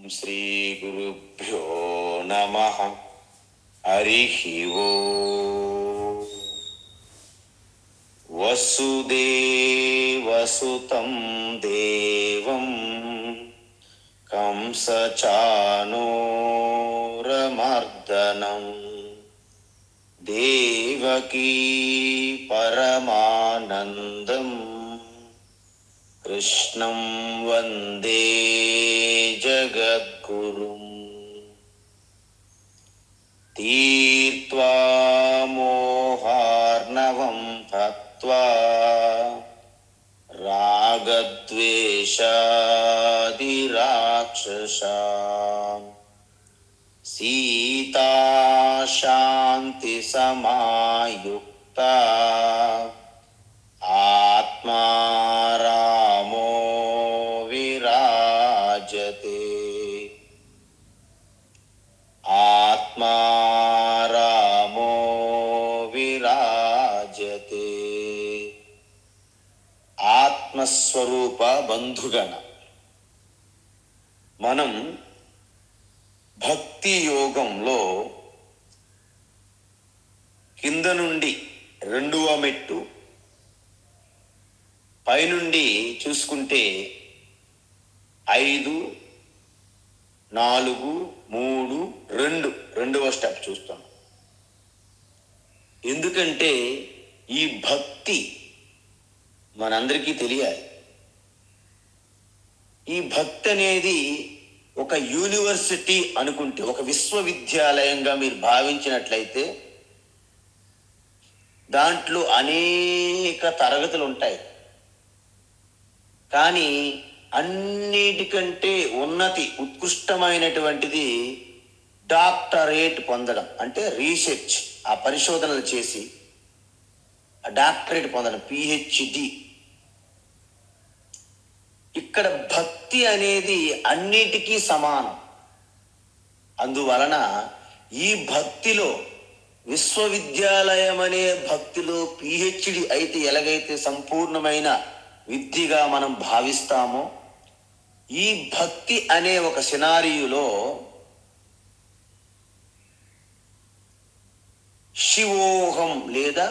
శ్రీ గురుభ్యో నమః. హరిః ఓం. వసుదేవసుతం దేవం కంసచానూరమర్దనం దేవకీ పరమానందం కృష్ణం వందే జగద్గురుం. తీర్త్వా మోహార్ణవం హత్వా రాగద్వేషాదిరాక్షసాం సీతా శాంతి సమాయుక్తా ఆత్మా రామో విరాజతే. ఆత్మా రామో విరాజతే. ఆత్మస్వరూప బంధుగణ, మనం భక్తి యోగంలో కింద నుండి రెండవ మెట్టు, పైనుండి చూసుకుంటే 5, 4, 3, 2 రెండవ స్టెప్ చూస్తాం. ఎందుకంటే ఈ భక్తి మనందరికీ తెలియాలి. ఈ భక్తి అనేది ఒక యూనివర్సిటీ అనుకుంటే, ఒక విశ్వవిద్యాలయంగా మీరు భావించినట్లయితే దాంట్లో అనేక తరగతులు ఉంటాయి. కానీ అన్నిటికంటే ఉన్నతి, ఉత్కృష్టమైనటువంటిది డాక్టరేట్ పొందడం. అంటే రీసెర్చ్, ఆ పరిశోధనలు చేసి ఆ డాక్టరేట్ పొందడం, పిహెచ్డి. ఇక్కడ భక్తి అనేది అన్నిటికీ సమానం. అందువలన ఈ భక్తిలో, విశ్వవిద్యాలయం అనే భక్తిలో పిహెచ్డి అయితే ఎలాగైతే సంపూర్ణమైన విద్యగా మనం భావిస్తామో, ఈ భక్తి అనే ఒక సినారియోలో శివోహం లేదా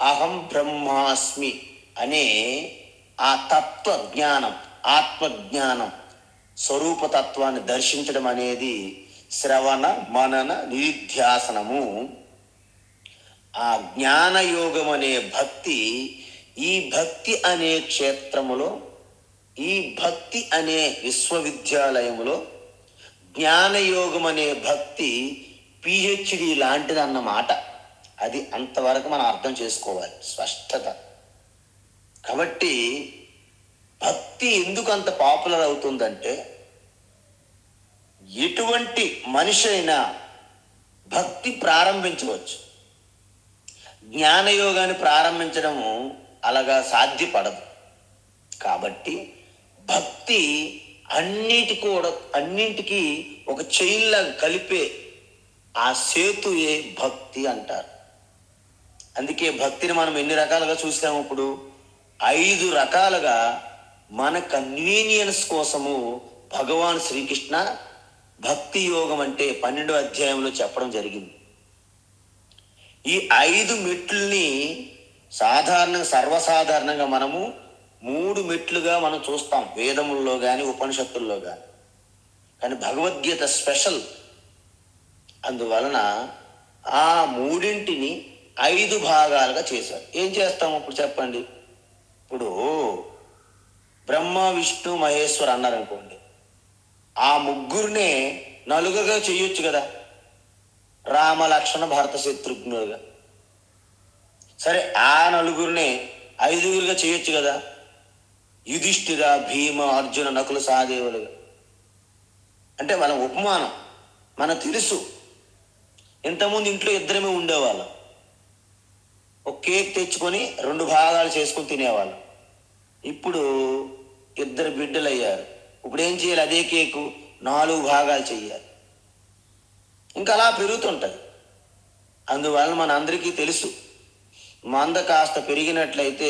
అహం బ్రహ్మాస్మి అనే ఆ తత్వ జ్ఞానం, ఆత్మజ్ఞానం, స్వరూపతత్వాన్ని దర్శించడం అనేది శ్రవణ మనన నిధిధ్యాసనము. ఆ జ్ఞానయోగం అనే భక్తి, ఈ భక్తి అనే క్షేత్రములో, ఈ భక్తి అనే విశ్వవిద్యాలయములో జ్ఞానయోగం అనే భక్తి పిహెచ్డి లాంటిది అన్నమాట. అది అంతవరకు మనం అర్థం చేసుకోవాలి, స్పష్టత. కాబట్టి భక్తి ఎందుకు అంత పాపులర్ అవుతుందంటే, ఎటువంటి మనిషి అయినా భక్తి ప్రారంభించవచ్చు. జ్ఞానయోగాన్ని ప్రారంభించడము అలాగా సాధ్యపడదు. కాబట్టి భక్తి అన్నింటికీ ఒక చైన్లా కలిపే ఆ సేతుయే భక్తి అంటారు. అందుకే భక్తిని మనం ఎన్ని రకాలుగా చూసాము. ఇప్పుడు 5 రకాలుగా మన కన్వీనియన్స్ కోసము భగవాన్ శ్రీకృష్ణ భక్తి యోగం అంటే 12వ అధ్యాయంలో చెప్పడం జరిగింది. ఈ 5 మెట్లని సర్వసాధారణంగా మనము 3 మెట్లుగా మనం చూస్తాం, వేదముల్లో కానీ ఉపనిషత్తుల్లో కానీ. కానీ భగవద్గీత స్పెషల్. అందువలన ఆ 3ంటిని 5 భాగాలుగా చేశారు. ఏం చేస్తాము ఇప్పుడు చెప్పండి. ఇప్పుడు బ్రహ్మ విష్ణు మహేశ్వర్ అన్నారనుకోండి, ఆ ముగ్గురినే నలుగురుగా చేయొచ్చు కదా, రామ లక్ష్మణ భరత శత్రుఘ్నులుగా. సరే, ఆ నలుగురినే 5గురుగా చేయొచ్చు కదా, యుధిష్ఠిర భీమ అర్జున నకుల సహదేవులుగా. అంటే మన ఉపమానం మనకు తెలుసు. ఇంతకుముందు ఇంట్లో ఇద్దరమే ఉండేవాళ్ళం. ఒక కేక్ తెచ్చుకొని 2 భాగాలు చేసుకొని తినేవాళ్ళం. ఇప్పుడు 2 బిడ్డలు అయ్యారు. ఇప్పుడు ఏం చేయాలి? అదే కేకు 4 భాగాలు చెయ్యాలి. ఇంకా అలా పెరుగుతుంటుంది. అందువలన మన అందరికీ తెలుసు, మంద కాస్త పెరిగినట్లయితే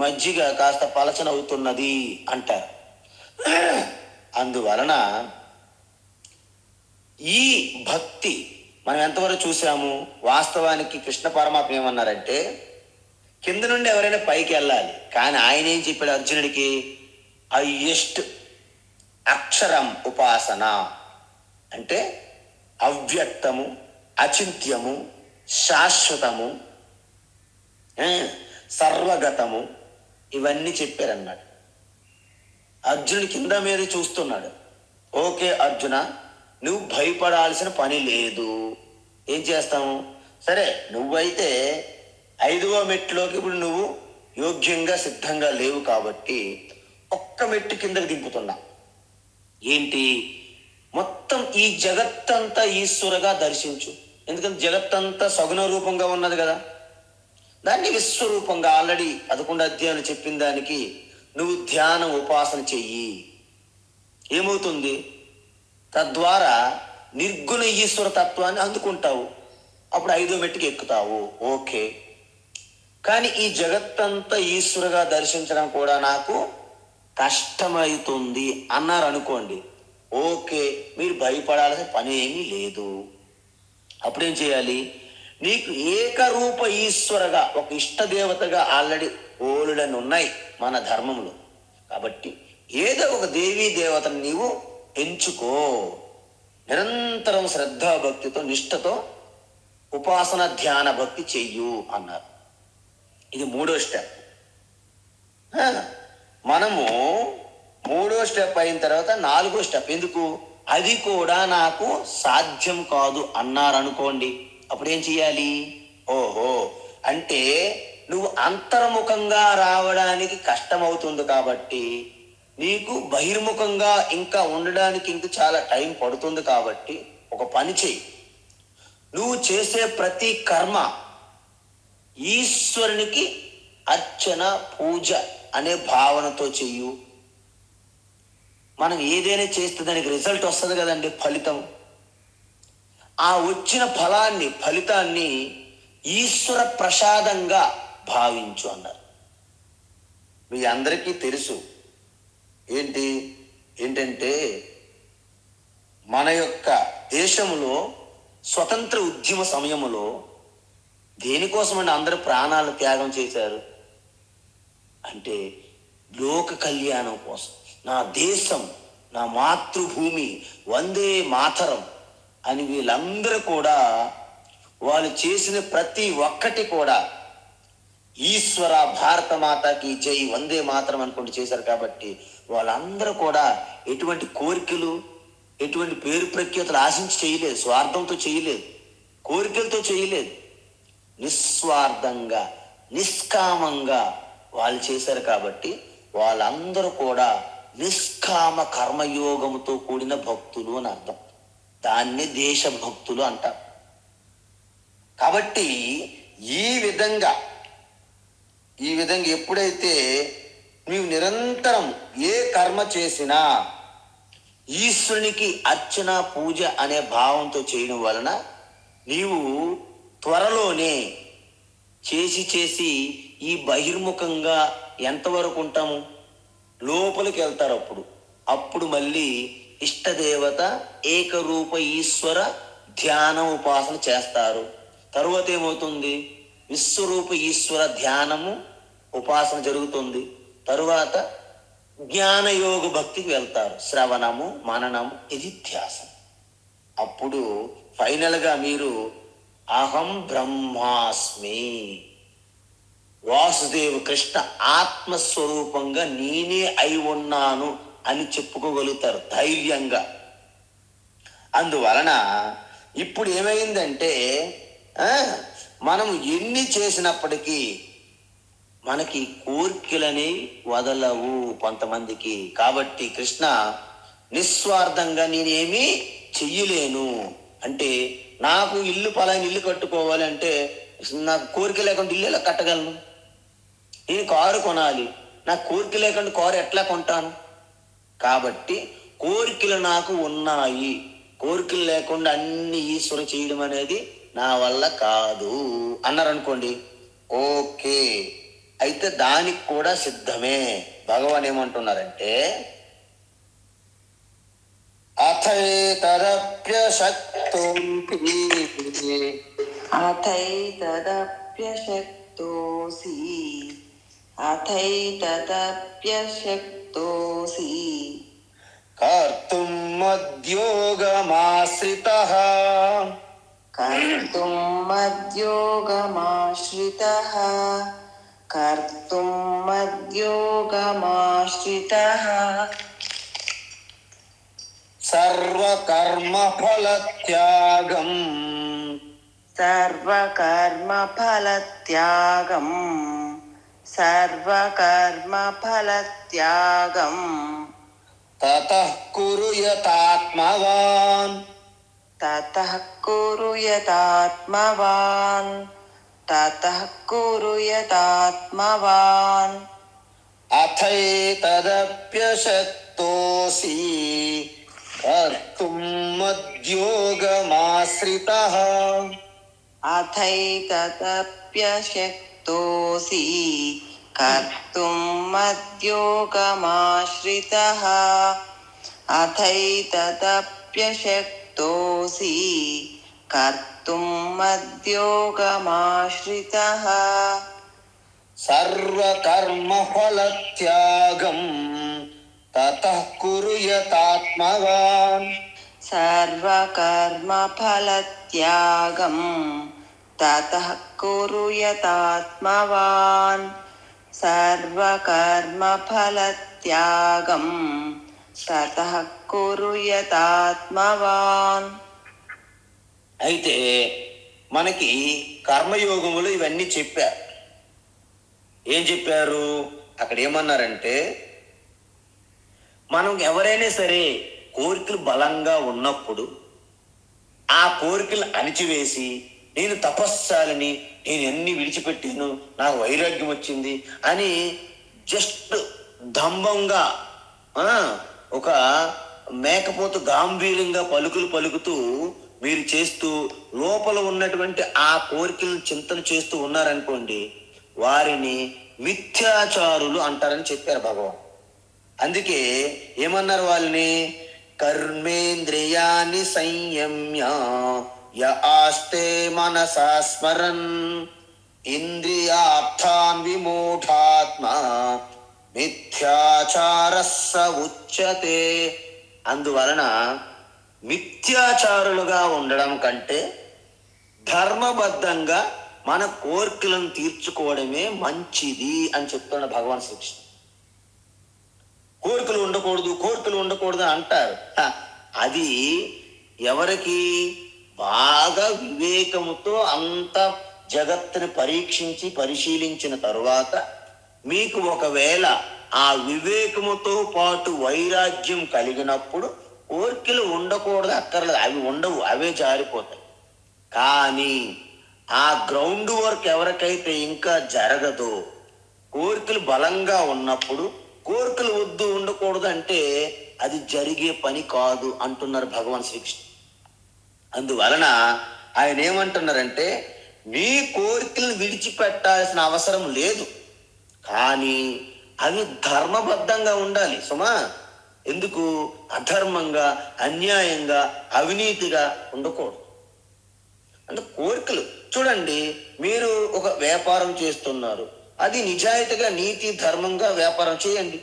మజ్జిగ కాస్త పలచనవుతున్నది అంటారు. అందువలన ఈ భక్తి మనం ఎంతవరకు చూసాము? వాస్తవానికి కృష్ణ పరమాత్మ ఏమన్నారంటే కింద నుండి ఎవరైనా పైకి వెళ్ళాలి, కానీ ఆయన ఏం చెప్పాడు అర్జునుడికి? హయ్యెస్ట్ అక్షరం ఉపాసన అంటే అవ్యక్తము, అచింత్యము, శాశ్వతము, సర్వగతము, ఇవన్నీ చెప్పారన్నమాట. అర్జునుడి కింద మీద చూస్తున్నాడు. ఓకే అర్జున, నువ్వు భయపడాల్సిన పని లేదు. ఏం చేస్తాము? సరే, నువ్వైతే 5వ మెట్టులోకి ఇప్పుడు నువ్వు యోగ్యంగా సిద్ధంగా లేవు కాబట్టి ఒక్క మెట్టు కిందకి దింపుతున్నా. ఏంటి? మొత్తం ఈ జగత్తంతా ఈశ్వరగా దర్శించు. ఎందుకంటే జగత్తంతా సగుణ రూపంగా ఉన్నది కదా, దాన్ని విశ్వరూపంగా ఆల్రెడీ 11 అధ్యాయులు చెప్పిన దానికి నువ్వు ధ్యానం ఉపాసన చెయ్యి. ఏమవుతుంది? తద్వారా నిర్గుణ ఈశ్వర తత్వాన్ని అందుకుంటావు. అప్పుడు 5వ మెట్టుకి ఎక్కుతావు. ఓకే, కానీ ఈ జగత్తంతా ఈశ్వరుగా దర్శించడం కూడా నాకు కష్టమవుతుంది అన్నారు అనుకోండి. ఓకే, మీరు భయపడాల్సిన పని ఏమీ లేదు. అప్పుడేం చేయాలి? నీకు ఏకరూప ఈశ్వరగా ఒక ఇష్టదేవతగా ఆల్రెడీ ఓలుడని ఉన్నాయి మన ధర్మంలో. కాబట్టి ఏదో ఒక దేవీ దేవతను నీవు ఎంచుకో. నిరంతరం శ్రద్ధాభక్తితో నిష్ఠతో ఉపాసన ధ్యాన భక్తి చెయ్యు అన్నారు. ఇది 3వ స్టెప్. మనము 3వ స్టెప్ అయిన తర్వాత 4వ స్టెప్. ఎందుకు? అది కూడా నాకు సాధ్యం కాదు అన్నారనుకోండి. అప్పుడు ఏం చెయ్యాలి? ఓహో, అంటే నువ్వు అంతర్ముఖంగా రావడానికి కష్టమవుతుంది కాబట్టి, నీకు బహిర్ముఖంగా ఇంకా ఉండడానికి ఇంకా చాలా టైం పడుతుంది కాబట్టి ఒక పని చెయ్యి. నువ్వు చేసే ప్రతి కర్మ ఈశ్వరునికి అర్చన పూజ అనే భావనతో చెయ్యు. మనం ఏదైనా చేస్తే దానికి రిజల్ట్ వస్తుంది కదండి, ఫలితం. ఆ వచ్చిన ఫలితాన్ని ఈశ్వర ప్రసాదంగా భావించు అన్నారు. మీ అందరికీ తెలుసు ఏంటంటే మన యొక్క దేశంలో స్వతంత్ర ఉద్యమ సమయంలో దేనికోసమని అందరూ ప్రాణాలు త్యాగం చేశారు అంటే లోక కళ్యాణం కోసం. నా దేశం, నా మాతృభూమి, వందే మాతరం అని వీళ్ళందరూ కూడా వాళ్ళు చేసిన ప్రతి ఒక్కటి కూడా ఈశ్వర భారత మాతకి జై వందే మాతరం అనుకుంటూ చేశారు. కాబట్టి వాళ్ళందరూ కూడా ఎటువంటి కోరికలు, ఎటువంటి పేరు ప్రఖ్యాతులు ఆశించి చేయలేదు, స్వార్థంతో చేయలేదు, కోరికలతో చేయలేదు. నిస్వార్థంగా నిష్కామంగా వాళ్ళు చేశారు. కాబట్టి వాళ్ళందరూ కూడా నిష్కామ కర్మయోగముతో కూడిన భక్తులు అని అర్థం. దాన్ని దేశభక్తులు అంటారు. కాబట్టి ఈ విధంగా ఎప్పుడైతే నీవు నిరంతరం ఏ కర్మ చేసినా ఈశ్వరునికి అర్చన పూజ అనే భావంతో చేయడం వలన నీవు త్వరలోనే చేసి ఈ బహిర్ముఖంగా ఎంతవరకు ఉంటాము? లోపలికి వెళ్తారు. అప్పుడు మళ్ళీ ఇష్టదేవత ఏకరూప ఈశ్వర ధ్యాన ఉపాసన చేస్తారు. తరువాత ఏమవుతుంది? విశ్వరూప ఈశ్వర ధ్యానము ఉపాసన జరుగుతుంది. తరువాత జ్ఞానయోగ భక్తికి వెళ్తారు. శ్రవణము, మననము, ఇది ధ్యాసం. అప్పుడు ఫైనల్గా మీరు అహం బ్రహ్మాస్మి, వాసుదేవ కృష్ణ ఆత్మస్వరూపంగా నేనే అయి ఉన్నాను అని చెప్పుకోగలుగుతారు ధైర్యంగా. అందువలన ఇప్పుడు ఏమైందంటే మనం ఎన్ని చేసినప్పటికీ మనకి కోరికలని వదలవు కొంతమందికి. కాబట్టి కృష్ణ నిస్వార్థంగా నేనేమీ చెయ్యలేను అంటే, నాకు పలాని ఇల్లు కట్టుకోవాలి అంటే నాకు కోరిక లేకుండా ఇల్లు ఎలా కట్టగలను? నేను కారు కొనాలి, నాకు కోరిక లేకుండా కారు ఎట్లా కొంటాను? కాబట్టి కోరికలు నాకు ఉన్నాయి, కోరికలు లేకుండా అన్ని ఈశ్వరు చేయడం అనేది నా వల్ల కాదు అన్నారు అనుకోండి. ఓకే, అయితే దానికి కూడా సిద్ధమే. భగవాన్ ఏమంటున్నారంటే అథ అథైతదప్యశక్తోసి అథైతదప్యశక్తోసి అథైతదప్యశక్తోసి కర్తుం మద్యోగమాశ్రితః కర్తుం మద్యోగమాశ్రితః కర్తుం మద్యోగమాశ్రితః సర్వకర్మఫలత్యాగం సర్వకర్మఫలత్యాగం సర్వకర్మఫలత్యాగం తతః కురు యతాత్మవాన్ తతః కురు యతాత్మవాన్ తతః కురు యతాత్మవాన్ అథైతదప్యశక్తోసి కర్తుం మద్యోగమాశ్రితః అథైతదప్యశక్తోసి కర్తుం మద్యోగమాశ్రితః అథైతదప్యశక్తోసి కర్తుం మద్యోగమాశ్రితః సర్వకర్మఫలత్యాగం తతః కురు యతాత్మవాన్ సర్వకర్మఫలత్యాగం తతః కురు యతాత్మవాన్ సర్వకర్మఫలత్యాగం తతః కురు యతాత్మవాన్. అయితే మనకి కర్మయోగములు ఇవన్నీ చెప్పారు. ఏం చెప్పారు అక్కడ? ఏమన్నారంటే, మనం ఎవరైనా సరే కోరికలు బలంగా ఉన్నప్పుడు ఆ కోరికలు అణిచివేసి నేను తపస్సాలని, నేను ఎన్ని విడిచిపెట్టాను, నాకు వైరాగ్యం వచ్చింది అని జస్ట్ దంభంగా ఒక మేకపోతు గాంభీర్యంగా పలుకులు పలుకుతూ మీరు చేస్తూ లోపల ఉన్నటువంటి ఆ కోరికలను చింతన చేస్తూ ఉన్నారనుకోండి, వారిని మిథ్యాచారులు అంటారని చెప్పారు భగవాన్. అందుకే ఏమన్నారు వాళ్ళని? కర్మేంద్రియాన్ని సంయమ్య య ఆస్తే మనసా స్మరన్ ఇంద్రియార్థాన్ విమూఢాత్మ మిథ్యాచారస్స ఉచ్యతే. అందువలన మిథ్యాచారులుగా ఉండడం కంటే ధర్మబద్ధంగా మన కోరికలను తీర్చుకోవడమే మంచిది అని చెప్తున్న భగవాన్ శ్రీకృష్ణ. కోరికలు ఉండకూడదు, కోరికలు ఉండకూడదు అంటారు. అది ఎవరికి? బాగా వివేకముతో అంత జగత్తుని పరీక్షించి పరిశీలించిన తరువాత మీకు ఒకవేళ ఆ వివేకముతో పాటు వైరాగ్యం కలిగినప్పుడు కోరికలు ఉండకూడదు అక్కర్లేదు, అవి ఉండవు, అవే జారిపోతాయి. కానీ ఆ గ్రౌండ్ వర్క్ ఎవరికైతే ఇంకా జరగదో, కోరికలు బలంగా ఉన్నప్పుడు కోరికలు వద్దు ఉండకూడదు అంటే అది జరిగే పని కాదు అంటున్నారు భగవాన్ శ్రీకృష్ణ. అందువలన ఆయన ఏమంటున్నారంటే, మీ కోరికలను విడిచిపెట్టాల్సిన అవసరం లేదు, కానీ అవి ధర్మబద్ధంగా ఉండాలి సుమా. ఎందుకు? అధర్మంగా, అన్యాయంగా, అవినీతిగా ఉండకూడదు. అంటే కోరికలు చూడండి, మీరు ఒక వ్యాపారం చేస్తున్నారు, అది నిజాయితీగా నీతి ధర్మంగా వ్యాపారం చేయండి.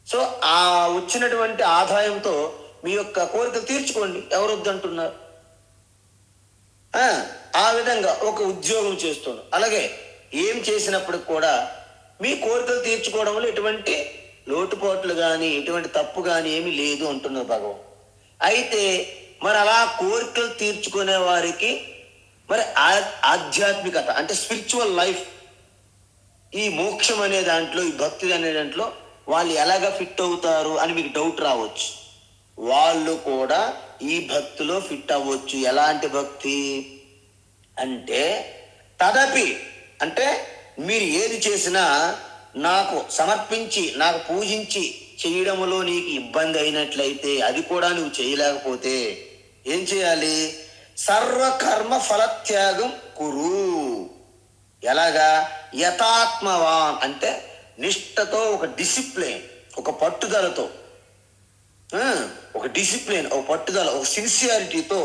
సో ఆ వచ్చినటువంటి ఆదాయంతో మీ యొక్క కోరికలు తీర్చుకోండి, ఎవరు వద్దంటున్నారు? ఆ విధంగా ఒక ఉద్యోగం చేస్తున్నాం, అలాగే ఏం చేసినప్పుడు కూడా మీ కోరికలు తీర్చుకోవడంలో ఎటువంటి లోటుపాట్లు కానీ ఎటువంటి తప్పు కానీ ఏమీ లేదు అంటున్నారు భగవాన్. అయితే మరి అలా కోరికలు తీర్చుకునే వారికి మరి ఆధ్యాత్మికత అంటే స్పిరిచువల్ లైఫ్, ఈ మోక్షం అనే దాంట్లో, ఈ భక్తి అనే దాంట్లో వాళ్ళు ఎలాగ ఫిట్ అవుతారు అని మీకు డౌట్ రావచ్చు. వాళ్ళు కూడా ఈ భక్తిలో ఫిట్ అవ్వచ్చు. ఎలాంటి భక్తి అంటే తదపి, అంటే మీరు ఏది చేసినా నాకు సమర్పించి, నాకు పూజించి చేయడంలో నీకు ఇబ్బంది అయినట్లయితే, అది కూడా నువ్వు చేయలేకపోతే ఏం చేయాలి? సర్వకర్మ ఫలత్యాగం కురు. ఎలాగా? యథాత్మవాన్ అంటే నిష్ఠతో, ఒక డిసిప్లిన్, ఒక పట్టుదలతో. ఆ, ఒక డిసిప్లిన్, ఒక పట్టుదల, ఒక సిన్సియారిటీతో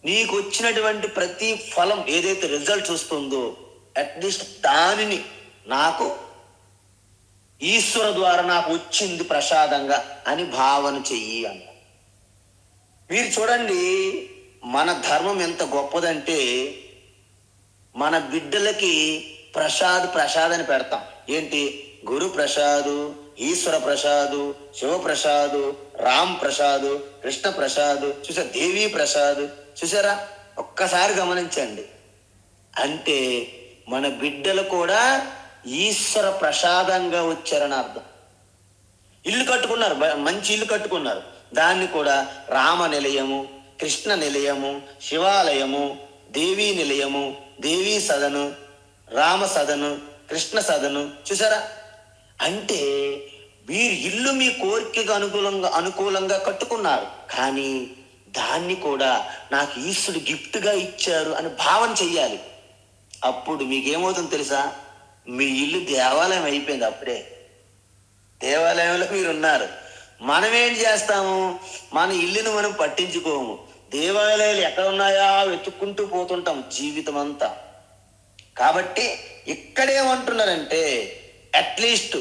నీకు వచ్చినటువంటి ప్రతి ఫలం ఏదైతే రిజల్ట్స్ వస్తుందో అట్లీస్ట్ దానిని నాకు ఈశ్వర ద్వారా నాకు వచ్చింది ప్రసాదంగా అని భావన చెయ్యి అన్న. మీరు చూడండి, మన ధర్మం ఎంత గొప్పదంటే మన బిడ్డలకి ప్రసాద్ అని పెడతాం. ఏంటి? గురు ప్రసాదు, ఈశ్వర ప్రసాదు, శివ ప్రసాదు, రామ్ ప్రసాదు, కృష్ణ ప్రసాదు, చూసారా? దేవీ ప్రసాదు, చూసారా? ఒక్కసారి గమనించండి. అంటే మన బిడ్డలు కూడా ఈశ్వర ప్రసాదంగా వచ్చారని అర్థం. ఇల్లు కట్టుకున్నారు, మంచి ఇల్లు కట్టుకున్నారు, దాన్ని కూడా రామ నిలయము, కృష్ణ నిలయము, శివాలయము, దేవీ నిలయము, దేవీ సదను, రామ సదను, కృష్ణ సదను, చూసారా? అంటే మీరు ఇల్లు మీ కోరికకు అనుకూలంగా కట్టుకున్నారు, కానీ దాన్ని కూడా నాకు ఈశ్వరుడు గిఫ్ట్గా ఇచ్చారు అని భావన చెయ్యాలి. అప్పుడు మీకేమవుతుందో తెలుసా? మీ ఇల్లు దేవాలయం అయిపోయింది. అప్పుడే దేవాలయంలో మీరు ఉన్నారు. మనం ఏం చేస్తాము? మన ఇల్లుని మనం పట్టించుకోము. దేవాలయాలు ఎక్కడ ఉన్నాయా వెతుక్కుంటూ పోతుంటాం జీవితం అంతా. కాబట్టి ఇక్కడేమంటున్నారంటే అట్లీస్ట్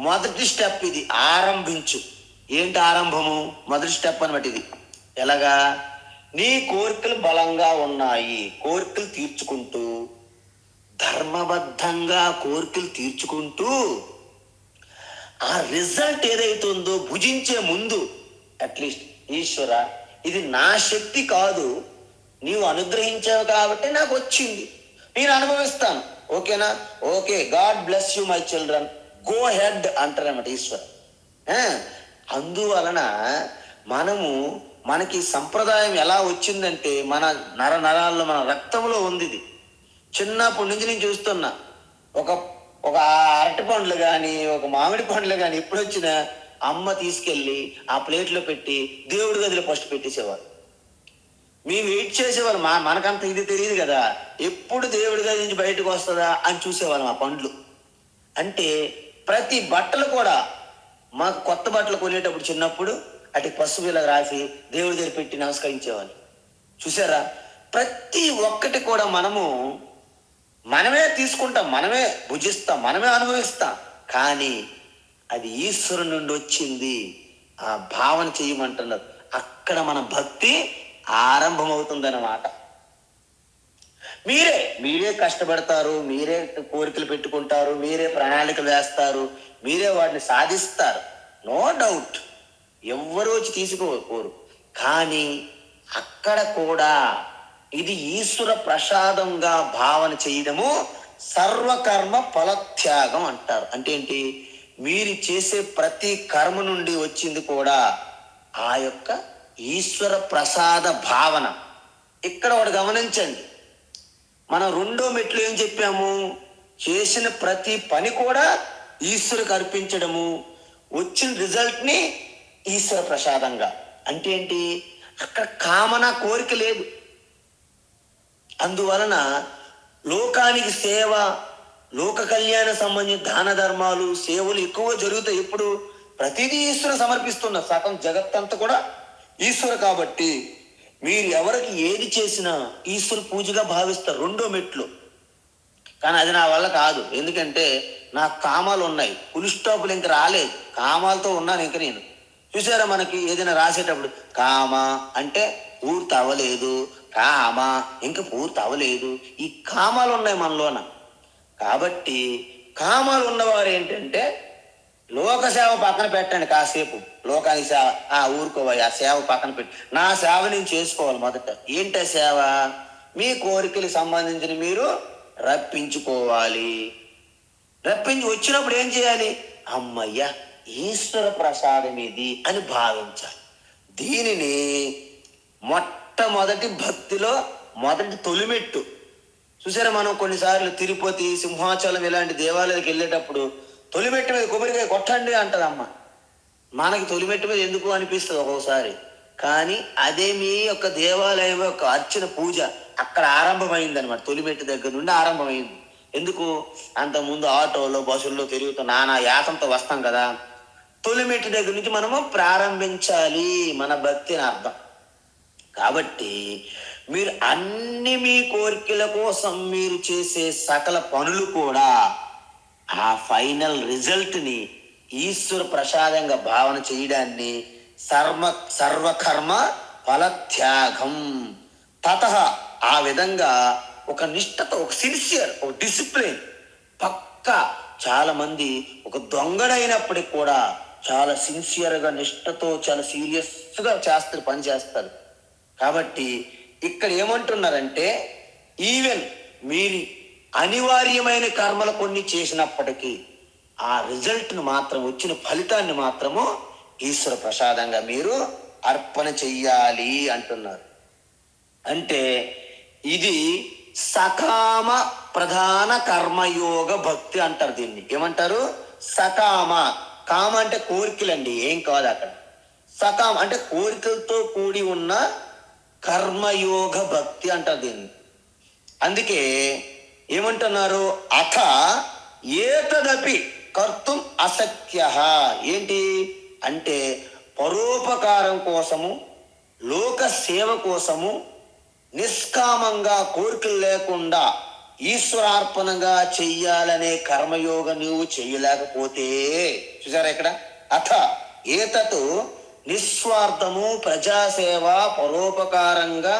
మొదటి స్టెప్ ఇది, ఆరంభించు. ఏంటి ఆరంభము? మొదటి స్టెప్ అనమాట ఇది. ఎలాగా? నీ కోరికలు బలంగా ఉన్నాయి, కోరికలు తీర్చుకుంటూ, ధర్మబద్ధంగా కోరికలు తీర్చుకుంటూ ఆ రిజల్ట్ ఏదైతుందో భుజించే ముందు అట్లీస్ట్ ఈశ్వర, ఇది నా శక్తి కాదు, నీవు అనుగ్రహించావు కాబట్టి నాకు వచ్చింది, నేను అనుభవిస్తాను. ఓకేనా? Okay, God bless you my children, go head అంటారన్నమాట ఈశ్వర. అందువలన మనకి సంప్రదాయం ఎలా వచ్చిందంటే మన నరాల్లో, మన రక్తంలో ఉంది ఇది. చిన్నప్పటి నుంచి నేను చూస్తున్నా. ఒక అరటి పండ్లు కానీ, ఒక మామిడి పండ్లు కానీ ఎప్పుడు వచ్చినా అమ్మ తీసుకెళ్ళి ఆ ప్లేట్లో పెట్టి దేవుడి గదిలో ఫస్ట్ పెట్టేసేవారు. మేము వెయిట్ చేసేవాళ్ళం. మనకంత ఇది తెలియదు కదా, ఎప్పుడు దేవుడి గది నుంచి బయటకు వస్తుందా అని చూసేవాళ్ళం ఆ పండ్లు. అంటే ప్రతి బట్టలు కూడా మాకు కొత్త బట్టలు కొనేటప్పుడు చిన్నప్పుడు అటు పసుపు ఇలా రాసి దేవుడి దగ్గర పెట్టి నమస్కరించేవాళ్ళు. చూసారా? ప్రతి ఒక్కటి కూడా మనమే తీసుకుంటాం, మనమే భుజిస్తాం, మనమే అనుభవిస్తాం, కానీ అది ఈశ్వరుని నుండి వచ్చింది. ఆ భావన చేయమంటున్నారు. అక్కడ మన భక్తి ఆరంభమవుతుందన్నమాట. మీరే కష్టపడతారు, మీరే కోరికలు పెట్టుకుంటారు, మీరే ప్రణాళికలు వేస్తారు, మీరే వాటిని సాధిస్తారు, నో డౌట్. ఎవ్వరూ వచ్చి తీసుకోరు. కానీ అక్కడ కూడా ఇది ఈశ్వర ప్రసాదంగా భావన చేయడము సర్వకర్మ ఫలత్యాగం అంటారు. అంటే ఏంటి? మీరు చేసే ప్రతి కర్మ నుండి వచ్చింది కూడా ఆ యొక్క ఈశ్వర ప్రసాద భావన. ఇక్కడ ఒకటి గమనించండి, మనం రెండో మెట్లు ఏం చెప్పాము? చేసిన ప్రతి పని కూడా ఈశ్వరుకు అర్పించడము, వచ్చిన రిజల్ట్ని ఈశ్వర ప్రసాదంగా. అంటే ఏంటి? అక్కడ కామన, కోరిక లేదు. అందువలన లోకానికి సేవ, లోక కళ్యాణ సంబంధించిన దాన ధర్మాలు, సేవలు ఎక్కువ జరుగుతాయి. ఎప్పుడు? ప్రతిదీ ఈశ్వరు సమర్పిస్తున్న సగం జగత్తంతా కూడా ఈశ్వరు. కాబట్టి మీరు ఎవరికి ఏది చేసినా ఈశ్వరు పూజగా భావిస్తారు, రెండో మెట్లు. కానీ అది నా వల్ల కాదు, ఎందుకంటే నాకు కామాలు ఉన్నాయి, ఫుల్ స్టాపులు ఇంక రాలేదు, కామాలతో ఉన్నాను ఇంక నేను. చూసారా? మనకి ఏదైనా రాసేటప్పుడు కామ అంటే పూర్తి అవ్వలేదు, కామ ఇంకా పూర్తి అవ్వలేదు, ఈ కామాలు ఉన్నాయి మనలోన. కాబట్టి కామాలు ఉన్నవారు ఏంటంటే లోక సేవ పక్కన పెట్టండి కాసేపు, లోకానికి సేవ ఊరుకోవాలి, ఆ సేవ పక్కన పెట్టి నా సేవ నేను చేసుకోవాలి. మొదట ఏంటి సేవ? మీ కోరికలకు సంబంధించిన మీరు రప్పించుకోవాలి. రప్పించి వచ్చినప్పుడు ఏం చేయాలి? అమ్మయ్య, ఈశ్వర ప్రసాదం ఇది అని భావించాలి. దీనిని మొట్టమొదటి భక్తిలో మొదటి తొలిమెట్టు. చూసారా? మనం కొన్నిసార్లు తిరుపతి, సింహాచలం ఇలాంటి దేవాలయాలకు వెళ్ళేటప్పుడు తొలిమెట్టు మీద కొబ్బరికాయ కొట్టండి అంటది అమ్మ. మనకి తొలిమెట్టు మీద ఎందుకు అనిపిస్తుంది ఒక్కోసారి, కానీ అదే మీ యొక్క దేవాలయం యొక్క అర్చన పూజ అక్కడ ఆరంభమైంది అనమాట. తొలిమెట్టు దగ్గర నుండి ఆరంభమైంది. ఎందుకు? అంతకుముందు ఆటోలో, బస్సుల్లో తిరుగుతూ నానా యాతంతో వస్తాం కదా, తొలిమెట్టు దగ్గర నుంచి మనము ప్రారంభించాలి మన భక్తిని అర్థం. కాబట్టి మీరు అన్ని మీ కోరికల కోసం మీరు చేసే సకల పనులు కూడా ఆ ఫైనల్ రిజల్ట్ని ఈశ్వర ప్రసాదంగా భావన చేయడాన్ని సర్వకర్మ ఫలత్యాగం తత ఆ విధంగా ఒక నిష్ఠతో, ఒక సిన్సియర్, ఒక డిసిప్లిన్ పక్కా. చాలా మంది ఒక దొంగడైనప్పటికి కూడా చాలా సిన్సియర్గా నిష్ఠతో చాలా సీరియస్గా చేస్తారు, పని చేస్తారు. కాబట్టి ఇక్కడ ఏమంటున్నారంటే ఈవెన్ మీరు అనివార్యమైన కర్మలు కొన్ని చేసినప్పటికీ ఆ రిజల్ట్ను మాత్రం, వచ్చిన ఫలితాన్ని మాత్రము ఈశ్వర ప్రసాదంగా మీరు అర్పణ చెయ్యాలి అంటున్నారు. అంటే ఇది సకామ ప్రధాన కర్మయోగ భక్తి అంటారు. దీన్ని ఏమంటారు? సకామ. కామ అంటే కోరికలండి, ఏం కాదు అక్కడ. సకామ అంటే కోరికలతో కూడి ఉన్న కర్మయోగ భక్తి అంటారు దీన్ని. అందుకే ఏమంటున్నారు? అథ ఏతదపి కర్తుం అశక్య. ఏంటి అంటే పరోపకారం కోసము, లోక సేవ కోసము, నిష్కామంగా కోరికలు లేకుండా ఈశ్వరార్పణగా చెయ్యాలనే కర్మయోగం నువ్వు చెయ్యలేకపోతే, చూసారా ఇక్కడ, అథ ఏతత్ నిస్వార్థము, ప్రజాసేవ, పరోపకారంగా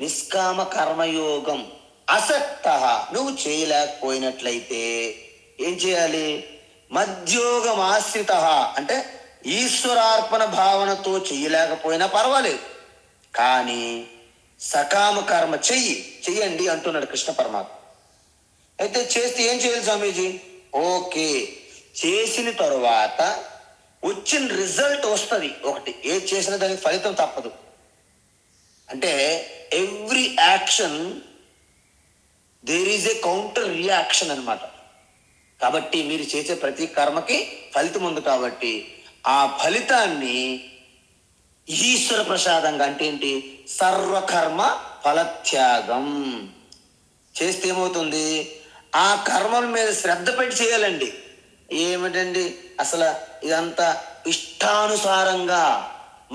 నిష్కామ కర్మయోగం అసక్త నువ్వు చేయలేకపోయినట్లయితే ఏం చేయాలి? మధ్యోగం ఆశ్రిత అంటే ఈశ్వరార్పణ భావనతో చెయ్యలేకపోయినా పర్వాలేదు, కానీ సకామ కర్మ చెయ్యండి అంటున్నాడు కృష్ణ పరమాత్మ. అయితే చేస్తే ఏం చేయాలి స్వామీజీ? ఓకే, చేసిన తరువాత వచ్చిన రిజల్ట్ వస్తుంది ఒకటి. ఏది చేసినా దానికి ఫలితం తప్పదు. అంటే every action there is a counter reaction అన్నమాట. కాబట్టి మీరు చేసే ప్రతి కర్మకి ఫలితం ఉంది. కాబట్టి ఆ ఫలితాన్ని ఈశ్వర ప్రసాదంగా, అంటే ఏంటి? సర్వకర్మ ఫలత్యాగం చేస్తే ఏమవుతుంది? ఆ కర్మల మీద శ్రద్ధ పెట్టి చేయాలండి. ఏమిటండి అసలు ఇదంతా ఇష్టానుసారంగా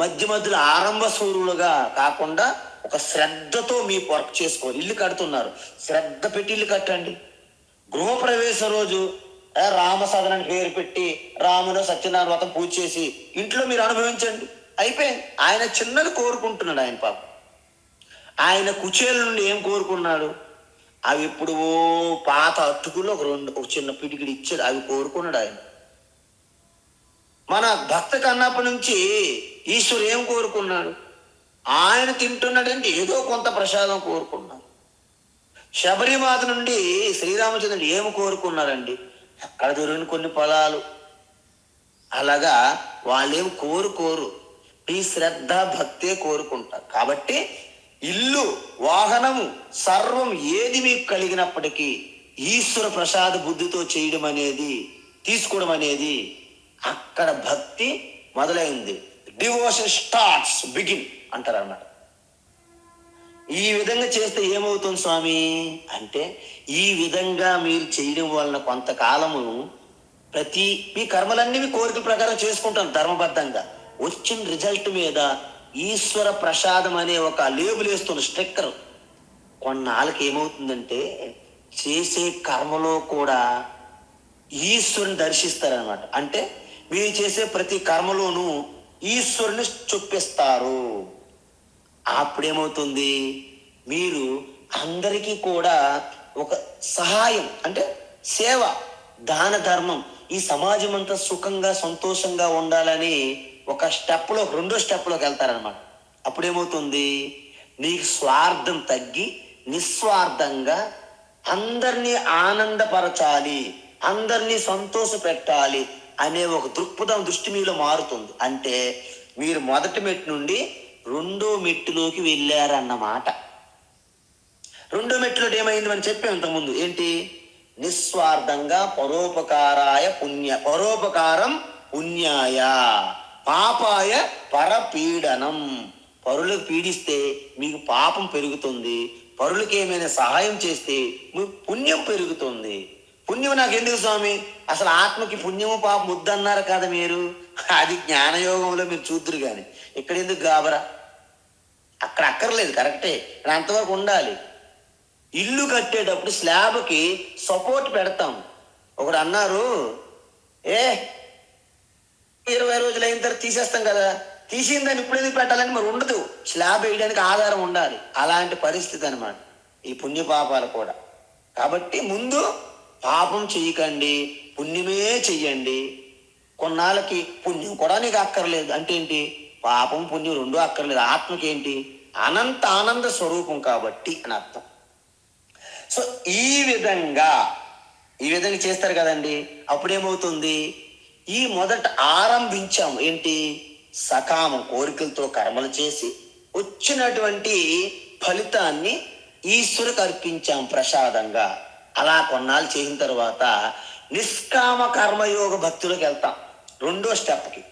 మధ్య మధ్యలో ఆరంభ సూరులుగా కాకుండా ఒక శ్రద్ధతో మీ వర్క్ చేసుకోవాలి. ఇల్లు కడుతున్నారు, శ్రద్ధ పెట్టి ఇల్లు కట్టండి. గృహప్రవేశ రోజు రామ సదనాన్ని పేరు పెట్టి రాముడు సత్యనారాయణ వ్రతం పూజ చేసి ఇంట్లో మీరు అనుభవించండి, అయిపోయింది. ఆయన చిన్నది కోరుకుంటున్నాడు. ఆయన పాపం ఆయన కుచేల నుండి ఏం కోరుకున్నాడు? అవి ఇప్పుడు పాత అట్టుకులో ఒక చిన్న పిడికిడి ఇచ్చాడు, అవి కోరుకున్నాడు ఆయన. మన భక్త కన్నప్ప నుంచి ఈశ్వరు ఏం కోరుకున్నాడు? ఆయన తింటున్నాడంటే ఏదో కొంత ప్రసాదం కోరుకున్నాడు. శబరిమాత నుండి శ్రీరామచంద్రుడు ఏమి కోరుకున్నారండి? అక్కడ దొరికిన కొన్ని పొలాలు. అలాగా వాళ్ళేం కోరుకోరు, ఈ శ్రద్ధ భక్తే కోరుకుంటారు. కాబట్టి ఇల్లు, వాహనము, సర్వం ఏది మీకు కలిగినప్పటికీ ఈశ్వర ప్రసాద బుద్ధితో చేయడం అనేది, తీసుకోవడం అనేది అక్కడ భక్తి మొదలైంది. డివోషన్ స్టార్ట్స్, బిగిన్ అంటారు అన్నమాట. ఈ విధంగా చేస్తే ఏమవుతుంది స్వామి అంటే, ఈ విధంగా మీరు చేయడం వలన కొంతకాలము మీ కర్మలన్నీ మీ కోరికల ప్రకారం చేసుకుంటాను ధర్మబద్ధంగా. వచ్చిన రిజల్ట్ మీద ఈశ్వర ప్రసాదం అనే ఒక లేబుల్ వేస్తున్న స్టిక్కర్. కొన్నాళ్ళకి ఏమవుతుందంటే చేసే కర్మలో కూడా ఈశ్వరుని దర్శిస్తారనమాట. అంటే మీరు చేసే ప్రతి కర్మలోనూ ఈశ్వరుని చొప్పిస్తారు. అప్పుడేమవుతుంది? మీరు అందరికీ కూడా ఒక సహాయం, అంటే సేవ, దాన ధర్మం, ఈ సమాజం అంతా సుఖంగా సంతోషంగా ఉండాలని ఒక స్టెప్లో, రెండో స్టెప్లోకి వెళ్తారనమాట. అప్పుడేమవుతుంది? నీకు స్వార్థం తగ్గి నిస్వార్థంగా అందరినీ ఆనందపరచాలి, అందరినీ సంతోష పెట్టాలి అనే ఒక దృక్పథం, దృష్టి మీలో మారుతుంది. అంటే మీరు మొదటి మెట్టు నుండి రెండో మెట్టులోకి వెళ్ళారన్నమాట. రెండో మెట్టులో ఏమైంది మనం చెప్పాం ఇంతకుముందు. ఏంటి? నిస్వార్థంగా పరోపకారం పుణ్యాయ, పాపాయ పరపీడనం. పరులకు పీడిస్తే మీకు పాపం పెరుగుతుంది, పరులకు ఏమైనా సహాయం చేస్తే మీకు పుణ్యం పెరుగుతుంది. పుణ్యం నాకు ఎందుకు స్వామి? అసలు ఆత్మకి పుణ్యము పాపం వద్దన్నారు కదా మీరు. అది జ్ఞానయోగంలో మీరు చూద్దరు కానీ ఇక్కడ ఎందుకు గాబరా? అక్కడ అక్కర్లేదు, కరెక్టే, ఇక్కడ అంతవరకు ఉండాలి. ఇల్లు కట్టేటప్పుడు స్లాబ్కి సపోర్ట్ పెడతాం. ఒకడు అన్నారు, 20 రోజులు అయిన తర్వాత తీసేస్తాం కదా, తీసిన దాన్ని ఇప్పుడు ఎందుకు పెట్టాలని మరి ఉండదు. స్లాబ్ వేయడానికి ఆధారం ఉండాలి. అలాంటి పరిస్థితి అనమాట ఈ పుణ్యపాపాలు కూడా. కాబట్టి ముందు పాపం చెయ్యకండి, పుణ్యమే చెయ్యండి. కొన్నాళ్ళకి పుణ్యం కూడా నీకు అక్కర్లేదు అంటే ఏంటి? పాపం పుణ్యం రెండూ అక్కర్లేదు. ఆత్మకి ఏంటి? అనంత ఆనంద స్వరూపం కాబట్టి అని అర్థం. సో ఈ విధంగా చేస్తారు కదండి. అప్పుడేమవుతుంది? ఈ మొదట ఆరంభించాం ఏంటి? సకామం, కోరికలతో కర్మలు చేసి వచ్చినటువంటి ఫలితాన్ని ఈశ్వరుకు అర్పించాం ప్రసాదంగా. అలా కొన్నాళ్ళు చేసిన తర్వాత నిష్కామ కర్మయోగ భక్తులకు వెళ్తాం, రెండో స్టెప్కి.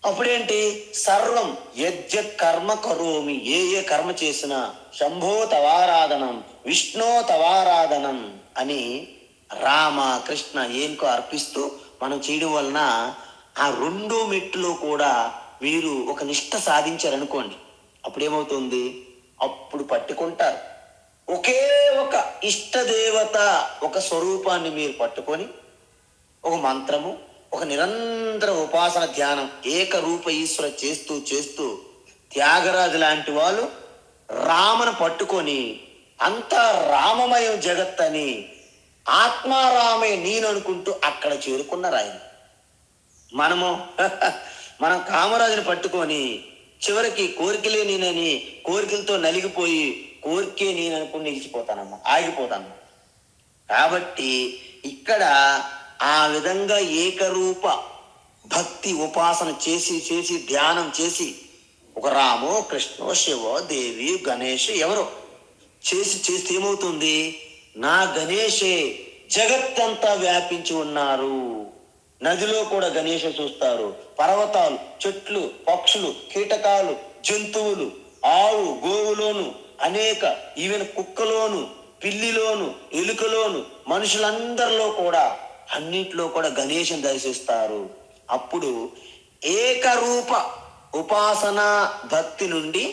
అప్పుడేంటి? సర్వం యజ్ఞ కర్మ కరోమి, ఏ కర్మ చేసినా శంభో తవారాధనం, విష్ణో తవారాధనం అని రామ కృష్ణ ఏంకో అర్పిస్తూ మనం చేయడం వలన ఆ రెండో మెట్టులో కూడా మీరు ఒక నిష్ఠ సాధించారనుకోండి. అప్పుడేమవుతుంది? అప్పుడు పట్టుకుంటారు ఒకే ఒక ఇష్టదేవత, ఒక స్వరూపాన్ని మీరు పట్టుకొని ఒక మంత్రము, ఒక నిరంతర ఉపాసన ధ్యానం ఏకరూప ఈశ్వర చేస్తూ చేస్తూ త్యాగరాజు లాంటి వాళ్ళు రామను పట్టుకొని అంతా రామమయం జగత్ అని ఆత్మారామయ్య నేను అనుకుంటూ అక్కడ చేరుకున్నారు ఆయన. మనం కామరాజుని పట్టుకొని చివరికి కోరికలే నేనని కోరికలతో నలిగిపోయి కోరికే నేను అనుకుని నిలిచిపోతానమ్మా, ఆగిపోతాను. కాబట్టి ఇక్కడ ఆ విధంగా ఏకరూప భక్తి ఉపాసన చేసి చేసి ధ్యానం చేసి ఒక రామో కృష్ణో శివో దేవి గణేష్ ఎవరో చేసి చేస్తే ఏమవుతుంది? నా గణేషే జగత్తంతా వ్యాపించి ఉన్నారు. నదిలో కూడా గణేష చూస్తారు. పర్వతాలు, చెట్లు, పక్షులు, కీటకాలు, జంతువులు, ఆవు గోవులోను అనేక, ఈవెన్ కుక్కలోను, పిల్లిలోను, ఎలుకలోను, మనుషులందరిలో కూడా అన్నింటిలో కూడా గణేశుని దర్శిస్తారు. అప్పుడు ఏకరూప ఉపాసన భక్తి నుండి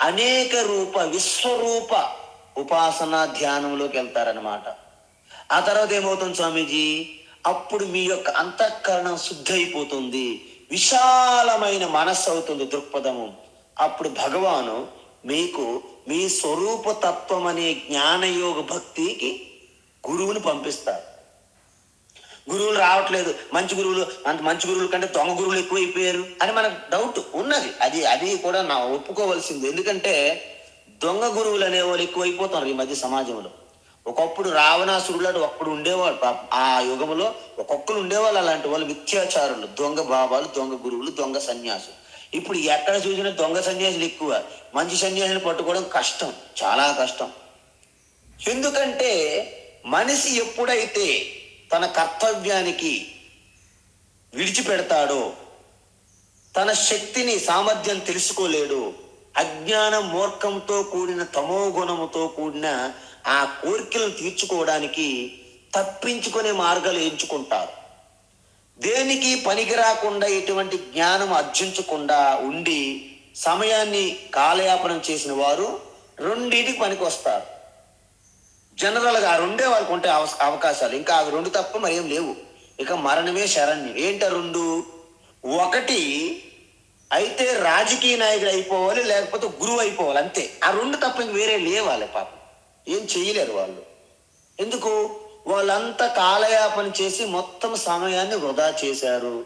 అనేక రూప విశ్వరూప ఉపాసన ధ్యానంలోకి వెళ్తారనమాట. ఆ తర్వాత ఏమవుతుంది స్వామీజీ? అప్పుడు మీ యొక్క అంతఃకరణం శుద్ధి అయిపోతుంది, విశాలమైన మనస్సు అవుతుంది, దృక్పథము. అప్పుడు భగవాను మీకు మీ స్వరూప తత్వం అనే జ్ఞానయోగ భక్తికి గురువుని పంపిస్తారు. గురువులు రావట్లేదు, మంచి గురువులు, అంత మంచి గురువుల కంటే దొంగ గురువులు ఎక్కువైపోయారు అని మనకు డౌట్ ఉన్నది. అది కూడా నా ఒప్పుకోవాల్సింది. ఎందుకంటే దొంగ గురువులు అనేవాళ్ళు ఎక్కువైపోతున్నారు ఈ మధ్య సమాజంలో. ఒకప్పుడు రావణాసురుడు ఒక్కడు ఉండేవాడు ఆ యుగంలో, ఒక్కొక్కరు ఉండేవాళ్ళు అలాంటి వాళ్ళు, మిథ్యాచారులు, దొంగ బాబాలు, దొంగ గురువులు, దొంగ సన్యాసులు. ఇప్పుడు ఎక్కడ చూసినా దొంగ సన్యాసులు ఎక్కువ. మంచి సన్యాసులు పట్టుకోవడం కష్టం, చాలా కష్టం. ఎందుకంటే మనిషి ఎప్పుడైతే తన కర్తవ్యానికి విడిచిపెడతాడో, తన శక్తిని సామర్థ్యం తెలుసుకోలేడు, అజ్ఞానం మూర్ఖంతో కూడిన తమో గుణముతో కూడిన ఆ కోరికలను తీర్చుకోవడానికి తప్పించుకునే మార్గాలు ఎంచుకుంటారు. దేనికి పనికి రాకుండా ఎటువంటి జ్ఞానం అర్జించకుండా ఉండి సమయాన్ని కాలయాపనం చేసిన వారు రెండింటికి పనికి వస్తారు. జనరల్గా ఆ రెండే వాళ్ళకు ఉంటే అవకాశాలు, ఇంకా అవి రెండు తప్ప మరేం లేవు. ఇక మరణమే శరణ్యం. ఏంట రెండు? ఒకటి అయితే రాజకీయ నాయకుడు అయిపోవాలి, లేకపోతే గురువు అయిపోవాలి, అంతే. ఆ రెండు తప్ప ఇంక వేరే లేవాలి. పాపం ఏం చేయలేరు వాళ్ళు. ఎందుకు? వాళ్ళంతా కాలయాపన చేసి మొత్తం సమయాన్ని వృధా చేశారు.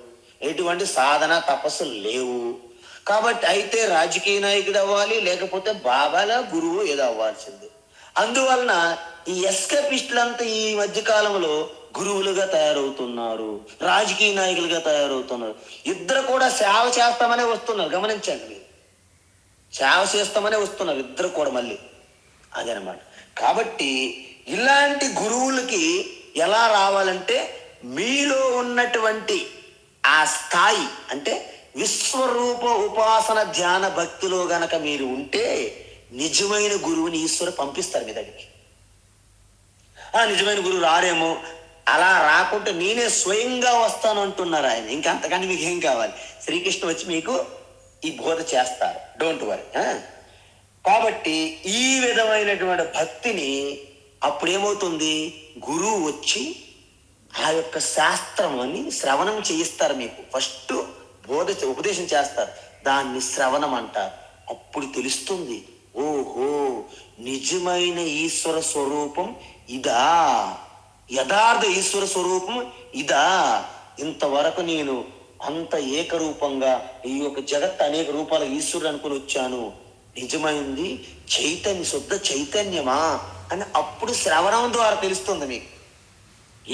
ఎటువంటి సాధన తపస్సులు లేవు. కాబట్టి అయితే రాజకీయ నాయకుడు అవ్వాలి, లేకపోతే బాబాల గురువు ఏదో అవ్వాల్సింది. అందువలన ఈ ఎస్కేపిస్టులంతా ఈ మధ్య కాలంలో గురువులుగా తయారవుతున్నారు, రాజకీయ నాయకులుగా తయారవుతున్నారు. ఇద్దరు కూడా సేవ చేస్తామనే వస్తున్నారు. గమనించండి మీరు, సేవ చేస్తామనే వస్తున్నారు ఇద్దరు కూడా మళ్ళీ. అదనమాట. కాబట్టి ఇలాంటి గురువులకి ఎలా రావాలంటే మీలో ఉన్నటువంటి ఆ స్థాయి, అంటే విశ్వరూప ఉపాసన ధ్యాన భక్తిలో గనక మీరు ఉంటే నిజమైన గురువుని ఈశ్వరు పంపిస్తారు మీ దగ్గరికి. నిజమైన గురువు రారేమో, అలా రాకుంటే నేనే స్వయంగా వస్తాను అంటున్నారు ఆయన. ఇంకంతకంటే మీకు ఏం కావాలి? శ్రీకృష్ణ వచ్చి మీకు ఈ బోధ చేస్తారు, డోంట్ వరీ. కాబట్టి ఈ విధమైనటువంటి భక్తిని అప్పుడేమవుతుంది, గురువు వచ్చి ఆ యొక్క శాస్త్రం అని శ్రవణం చేయిస్తారు. మీకు ఫస్ట్ ఉపదేశం చేస్తారు, దాన్ని శ్రవణం అంటారు. అప్పుడు తెలుస్తుంది, ఓహో నిజమైన ఈశ్వర స్వరూపం ఇదా, యథార్థ ఈశ్వర స్వరూపం ఇదా. ఇంతవరకు నేను అంత ఏకరూపంగా ఈ యొక్క జగత్ అనేక రూపాల ఈశ్వరుడు అనుకుని వచ్చాను, నిజమైంది చైతన్య శుద్ధ చైతన్యమా అని అప్పుడు శ్రవణం ద్వారా తెలుస్తుంది మీకు.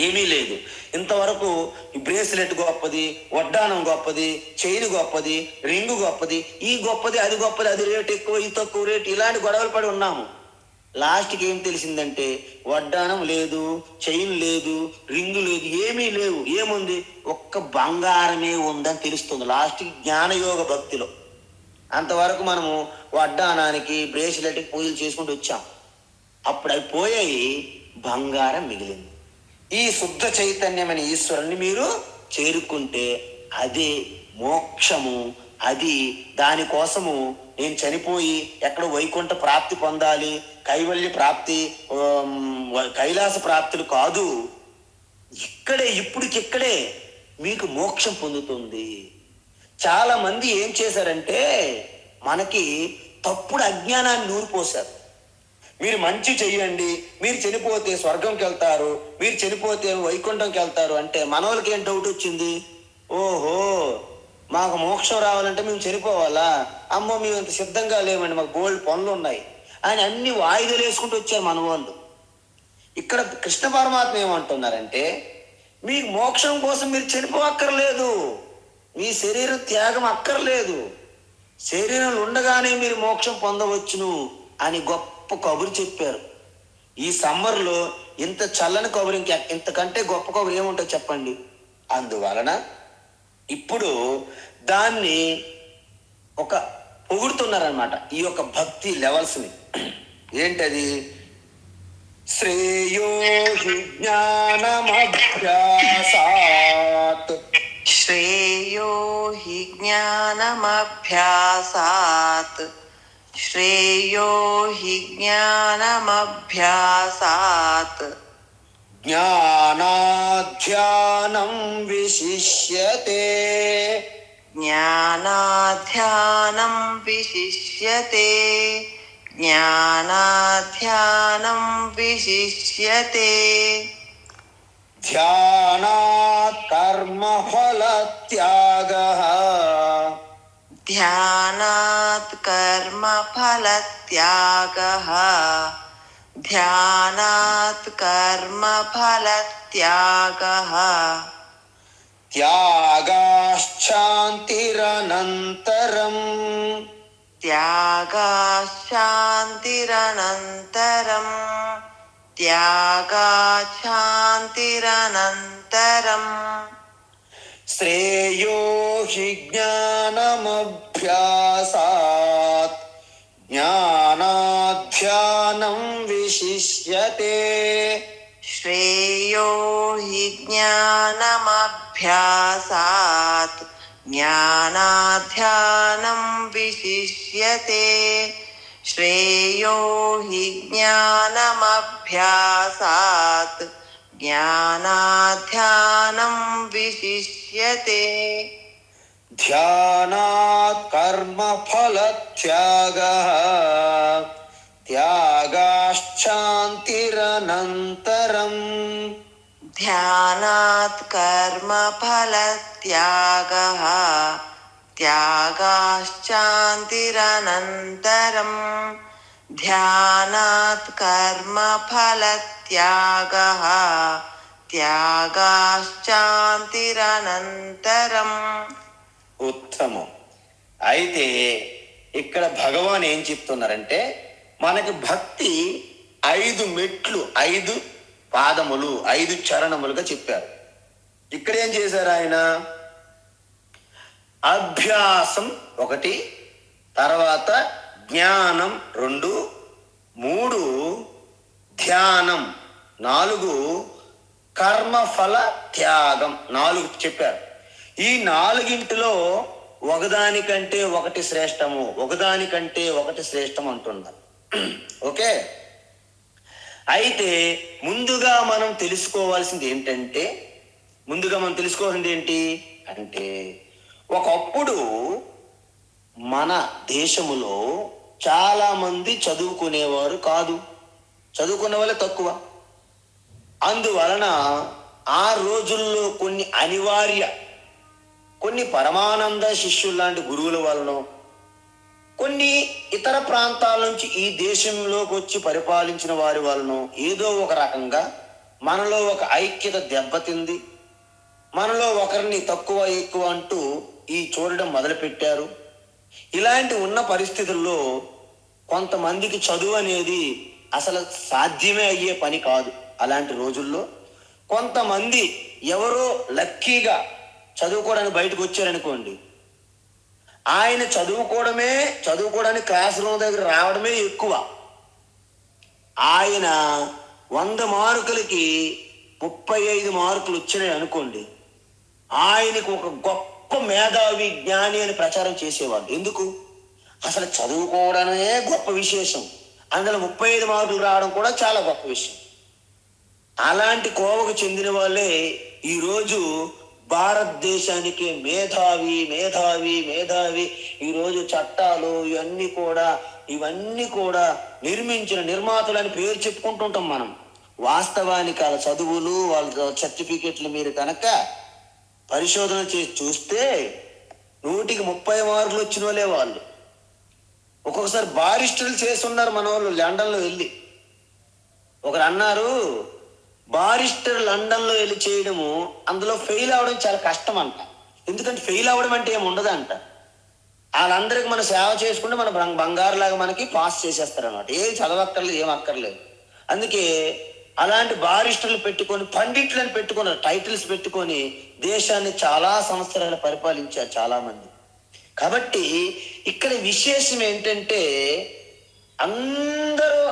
ఏమీ లేదు ఇంతవరకు ఈ బ్రేస్లెట్ గొప్పది, వడ్డానం గొప్పది, చైన్ గొప్పది, రింగు గొప్పది, ఈ గొప్పది అది గొప్పది, అది రేటు ఎక్కువ ఈ తక్కువ రేటు, ఇలాంటి గొడవలు పడి ఉన్నాము. లాస్ట్కి ఏం తెలిసిందంటే వడ్డానం లేదు, చైన్ లేదు, రింగు లేదు, ఏమీ లేవు. ఏముంది? ఒక్క బంగారమే ఉందని తెలుస్తుంది లాస్ట్కి జ్ఞానయోగ భక్తిలో. అంతవరకు మనము వడ్డానానికి బ్రేస్లెట్కి పూజలు చేసుకుంటూ వచ్చాం. అప్పుడు అవి పోయాయి, బంగారం మిగిలింది. ఈ శుద్ధ చైతన్యమైన ఈశ్వరుని మీరు చేరుకుంటే అదే మోక్షము. అది దానికోసము నేను చనిపోయి ఎక్కడ వైకుంఠ ప్రాప్తి పొందాలి, కైవల్య ప్రాప్తి, కైలాస ప్రాప్తులు కాదు, ఇక్కడే ఇప్పుడికిక్కడే మీకు మోక్షం పొందుతుంది. చాలా మంది ఏం చేశారంటే మనకి తప్పుడు అజ్ఞానాన్ని నూరిపోశారు. మీరు మంచి చెయ్యండి, మీరు చనిపోతే స్వర్గంకి వెళ్తారు, మీరు చనిపోతే వైకుంఠంకి వెళ్తారు అంటే మన వాళ్ళకి ఏం డౌట్ వచ్చింది, ఓహో మాకు మోక్షం రావాలంటే మేము చనిపోవాలా, అమ్మో మేము ఇంత సిద్ధంగా లేమండి, మాకు బోల్డ్ పనులు ఉన్నాయి అని అన్ని వాయిదాలు వేసుకుంటూ వచ్చారు మన వాళ్ళు. ఇక్కడ కృష్ణ పరమాత్మ ఏమంటున్నారంటే మీకు మోక్షం కోసం మీరు చనిపోక్కర్లేదు, మీ శరీరం త్యాగం అక్కర్లేదు, శరీరంలో ఉండగానే మీరు మోక్షం పొందవచ్చును అని గొప్ప కబురు చెప్పారు. ఈ సమ్మర్లో ఇంత చల్లని కబురు ఇంతకంటే గొప్ప కబురు ఏముంటుంది చెప్పండి. అందువలన ఇప్పుడు దాన్ని ఒక పొగుడుతున్నారనమాట ఈ యొక్క భక్తి లెవెల్స్ని. ఏంటది? శ్రేయో హి జ్ఞానమభ్యాసాత్, శ్రేయో హి జ్ఞానమభ్యాసాత్, శ్రేయో హి జ్ఞానమభ్యాసాత్, జ్ఞానాధ్యానం విశిష్యతే, జ్ఞానాధ్యానం విశిష్యతే, జ్ఞానాధ్యానం విశిష్యతే, ధ్యానాత్ కర్మఫల త్యాగః, ధ్యానాత్ కర్మఫల త్యాగః, ధ్యానాత్ కర్మఫల త్యాగః, త్యాగాశ్చాంతిరనంతరం, త్యాగాశాంతిరనంతరం, త్యాగాశాంతిరనంతరం, శ్రేయో హి జ్ఞానమభ్యాసాత్, జ్ఞానాధ్యానం విశిష్యతే, శ్రేయో హి జ్ఞానమభ్యాసాత్, జ్ఞానాధ్యానం విశిష్యతే, శ్రేయో హి జ్ఞానమభ్యాసాత్, జ్ఞానాధ్యానం విశిష్యతే, ధ్యానాత్ కర్మఫల త్యాగః, త్యాగాశ్చాంతిరనంతరం, ధ్యానాత్ కర్మఫల త్యాగః, త్యాగాశ్చాంతిరనంతరం, ధ్యానాత్ కర్మఫల త్యాగః, త్యాగాశ్చాంతిరనంతరం. ఉత్తమం. అయితే ఇక్కడ భగవాన్ ఏం చెప్తున్నారంటే మనకి భక్తి 5 మెట్లు, 5 పాదములు, 5 చరణములుగా చెప్పారు. ఇక్కడ ఏం చేశారు ఆయన? అభ్యాసం 1, తర్వాత జ్ఞానం 2, 3 ధ్యానం 4 కర్మఫల త్యాగం 4 చెప్పారు. ఈ 4గింటిలో ఒకదానికంటే ఒకటి శ్రేష్టము, ఒకదానికంటే ఒకటి శ్రేష్టం అంటున్నారు. ఓకే, అయితే ముందుగా మనం తెలుసుకోవాల్సింది ఏంటి అంటే ఒకప్పుడు మన దేశములో చాలా మంది చదువుకునేవారు కాదు, చదువుకునే వాళ్ళే తక్కువ. అందువలన ఆ రోజుల్లో కొన్ని పరమానంద శిష్యులు లాంటి గురువుల వలన, కొన్ని ఇతర ప్రాంతాల నుంచి ఈ దేశంలోకి వచ్చి పరిపాలించిన వారి వలన ఏదో ఒక రకంగా మనలో ఒక ఐక్యత దెబ్బతింది. మనలో ఒకరిని తక్కువ ఎక్కువ అంటూ ఈ చూడడం మొదలుపెట్టారు. ఇలాంటి ఉన్న పరిస్థితుల్లో కొంతమందికి చదువు అనేది అసలు సాధ్యమే అయ్యే పని కాదు. అలాంటి రోజుల్లో కొంతమంది ఎవరో లక్కీగా చదువుకోవడానికి బయటకు వచ్చారనుకోండి, ఆయన చదువుకోవడానికి క్లాస్ రూమ్ దగ్గర రావడమే ఎక్కువ. ఆయన 100 మార్కులకి 35 మార్కులు వచ్చినాయి అనుకోండి, ఆయనకు ఒక గొప్ప మేధావి, జ్ఞాని అని ప్రచారం చేసేవాళ్ళు. ఎందుకు? అసలు చదువుకోవడమే గొప్ప విశేషం, అందులో 35 మార్కులు రావడం కూడా చాలా గొప్ప విషయం. అలాంటి కోవకు చెందిన వాళ్ళే ఈరోజు భారతదేశానికి మేధావి మేధావి మేధావి. ఈరోజు చట్టాలు ఇవన్నీ కూడా నిర్మించిన నిర్మాతలని పేరు చెప్పుకుంటుంటాం మనం. వాస్తవానికి వాళ్ళ చదువులు, వాళ్ళ సర్టిఫికెట్లు మీరు కనుక పరిశోధన చేసి చూస్తే 100కి 30 మార్కులు వచ్చిన వాళ్ళే వాళ్ళు. ఒక్కొక్కసారి బారిస్టర్లు చేస్తున్నారు మన వాళ్ళు లండన్లో వెళ్ళి. ఒకరు అన్నారు, బారిస్టర్ లండన్లో వెళ్ళి చేయడము, అందులో ఫెయిల్ అవ్వడం చాలా కష్టం అంట. ఎందుకంటే ఫెయిల్ అవ్వడం అంటే ఏమి ఉండదంట. వాళ్ళందరికీ మనం సేవ చేసుకుంటే మన బంగారు లాగా మనకి పాస్ చేసేస్తారు అన్నమాట. ఏం చదవక్కర్లేదు, ఏం అక్కర్లేదు. అందుకే అలాంటి బారిస్టర్లు పెట్టుకొని, పండిట్లను పెట్టుకొని, టైటిల్స్ పెట్టుకొని దేశాన్ని చాలా సంవత్సరాలు పరిపాలించారు చాలా మంది. కాబట్టి ఇక్కడ విశేషం ఏంటంటే, అందరూ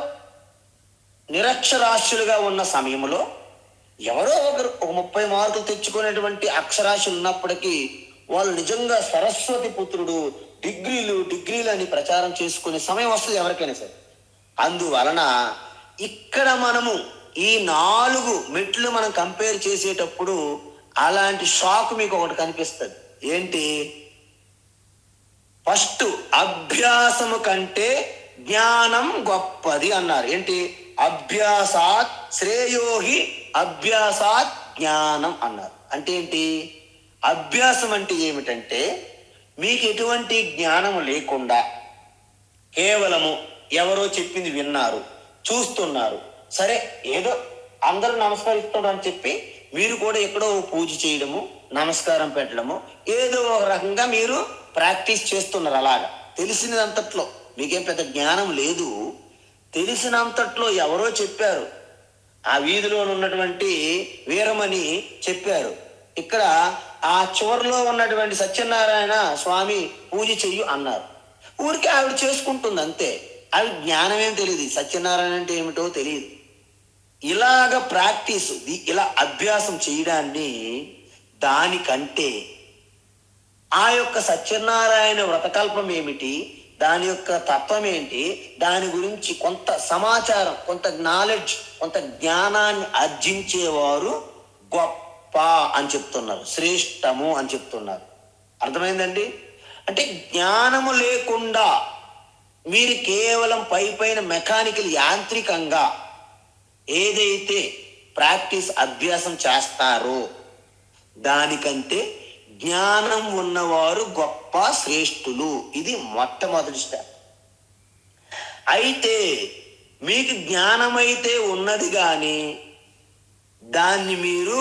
నిరక్షరాస్యులుగా ఉన్న సమయంలో ఎవరో ఒకరు ఒక 30 మార్కులు తెచ్చుకునేటువంటి అక్షరాస్యులు ఉన్నప్పటికీ వాళ్ళు నిజంగా సరస్వతి పుత్రుడు, డిగ్రీలు అని ప్రచారం చేసుకునే సమయం వస్తుంది ఎవరికైనా సరే. అందువలన ఇక్కడ మనము ఈ 4 మెట్లు మనం కంపేర్ చేసేటప్పుడు అలాంటి షాక్ మీకు ఒకటి కనిపిస్తుంది. ఏంటి? ఫస్ట్, అభ్యాసము కంటే జ్ఞానం గొప్పది అన్నారు. ఏంటి? అభ్యాసాత్ శ్రేయోహి అభ్యాసాత్ జ్ఞానం అన్నారు. అంటే ఏంటి? అభ్యాసం అంటే ఏమిటంటే, మీకు ఎటువంటి జ్ఞానం లేకుండా కేవలము ఎవరో చెప్పింది విన్నారు, చూస్తున్నారు, సరే ఏదో అందరూ నమస్కరిస్తున్నారు అని చెప్పి మీరు కూడా ఎక్కడో పూజ చేయడము, నమస్కారం పెట్టడము, ఏదో ఒక రకంగా మీరు ప్రాక్టీస్ చేస్తున్నారు. అలాగా తెలిసినంతట్లో మీకేం పెద్ద జ్ఞానం లేదు. తెలిసినంతట్లో ఎవరో చెప్పారు, ఆ వీధిలో ఉన్నటువంటి వీరమణి చెప్పారు, ఇక్కడ ఆ చివరిలో ఉన్నటువంటి సత్యనారాయణ స్వామి పూజ చెయ్యు అన్నారు. ఊరికే ఆవిడ చేసుకుంటుంది అంతే. ఆవిడ జ్ఞానం ఏం తెలియదు, సత్యనారాయణ అంటే ఏమిటో తెలియదు. ఇలాగ ప్రాక్టీస్, ఇలా అభ్యాసం చేయడాన్ని, దానికంటే ఆ యొక్క సత్యనారాయణ వ్రతకల్పం ఏమిటి, దాని యొక్క తత్వం ఏంటి, దాని గురించి కొంత సమాచారం, కొంత నాలెడ్జ్, కొంత జ్ఞానాన్ని ఆర్జించేవారు గొప్ప అని చెప్తున్నారు, శ్రేష్టము అని చెప్తున్నారు. అర్థమైందండి? అంటే జ్ఞానము లేకుండా మీరు కేవలం పైన మెకానికల్, యాంత్రికంగా ఏదైతే ప్రాక్టీస్ అభ్యాసం చేస్తారో దానికంటే జ్ఞానం ఉన్నవారు గొప్ప, శ్రేష్ఠులు. ఇది మొట్టమొదటి స్టెప్. అయితే మీకు జ్ఞానమైతే ఉన్నది కానీ దాన్ని మీరు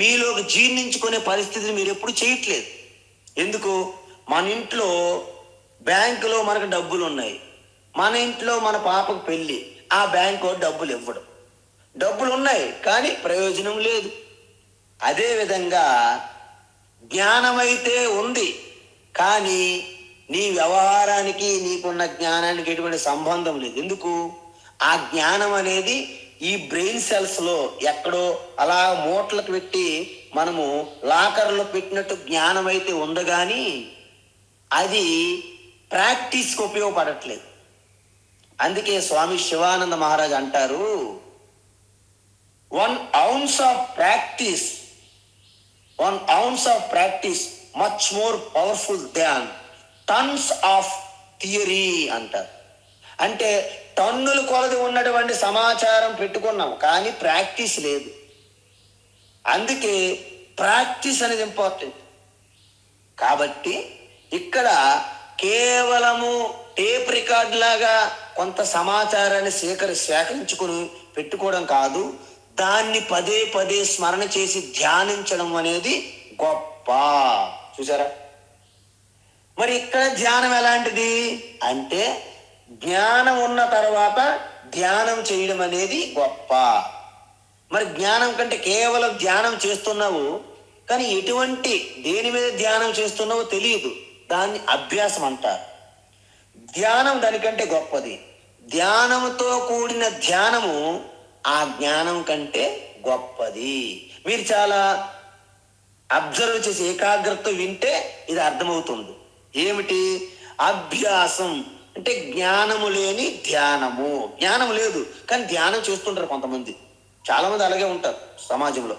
మీలోకి జీర్ణించుకునే పరిస్థితిని మీరు ఎప్పుడు చేయట్లేదు. ఎందుకు? మన ఇంట్లో బ్యాంకులో మనకు డబ్బులు ఉన్నాయి, మన ఇంట్లో మన పాపకు పెళ్ళి, ఆ బ్యాంకు డబ్బులు ఇవ్వడం. డబ్బులు ఉన్నాయి కానీ ప్రయోజనం లేదు. అదేవిధంగా జ్ఞానమైతే ఉంది కానీ నీ వ్యవహారానికి, నీకున్న జ్ఞానానికి ఎటువంటి సంబంధం లేదు. ఎందుకు? ఆ జ్ఞానం అనేది ఈ బ్రెయిన్ సెల్స్లో ఎక్కడో అలా మూటలకు పెట్టి మనము లాకర్లో పెట్టినట్టు జ్ఞానం అయితే ఉంది, కానీ అది ప్రాక్టీస్కి ఉపయోగపడట్లేదు. అందుకే స్వామి శివానంద మహారాజ్ అంటారు, 1 ounce of practice, 1 ounce of practice much more powerful than tons of theory అంటారు. అంటే టన్నుల కొలది ఉన్నటువంటి సమాచారం పెట్టుకున్నాం, కానీ ప్రాక్టీస్ లేదు. అందుకే ప్రాక్టీస్ అనేది ఇంపార్టెంట్. కాబట్టి ఇక్కడ కేవలము టేప్ రికార్డ్ లాగా కొంత సమాచారాన్ని సేకరించుకుని పెట్టుకోవడం కాదు, దాన్ని పదే పదే స్మరణ చేసి ధ్యానించడం అనేది గొప్ప. చూసారా? మరి ఇక్కడ ధ్యానం ఎలాంటిది అంటే, జ్ఞానం ఉన్న తర్వాత ధ్యానం చేయడం అనేది గొప్ప. మరి జ్ఞానం కంటే కేవలం ధ్యానం చేస్తున్నావు, కానీ ఎటువంటి దేని మీద ధ్యానం చేస్తున్నావో తెలియదు, దాన్ని అభ్యాసం అంటారు. ధ్యానం దానికంటే గొప్పది. ధ్యానంతో కూడిన ధ్యానము ఆ జ్ఞానం కంటే గొప్పది. మీరు చాలా అబ్జర్వ్ చేసి ఏకాగ్రతతో వింటే ఇది అర్థమవుతుంది. ఏమిటి? అభ్యాసం అంటే జ్ఞానము లేని ధ్యానము. జ్ఞానం లేదు కానీ ధ్యానం చేస్తుంటారు కొంతమంది, చాలా మంది అలాగే ఉంటారు సమాజంలో.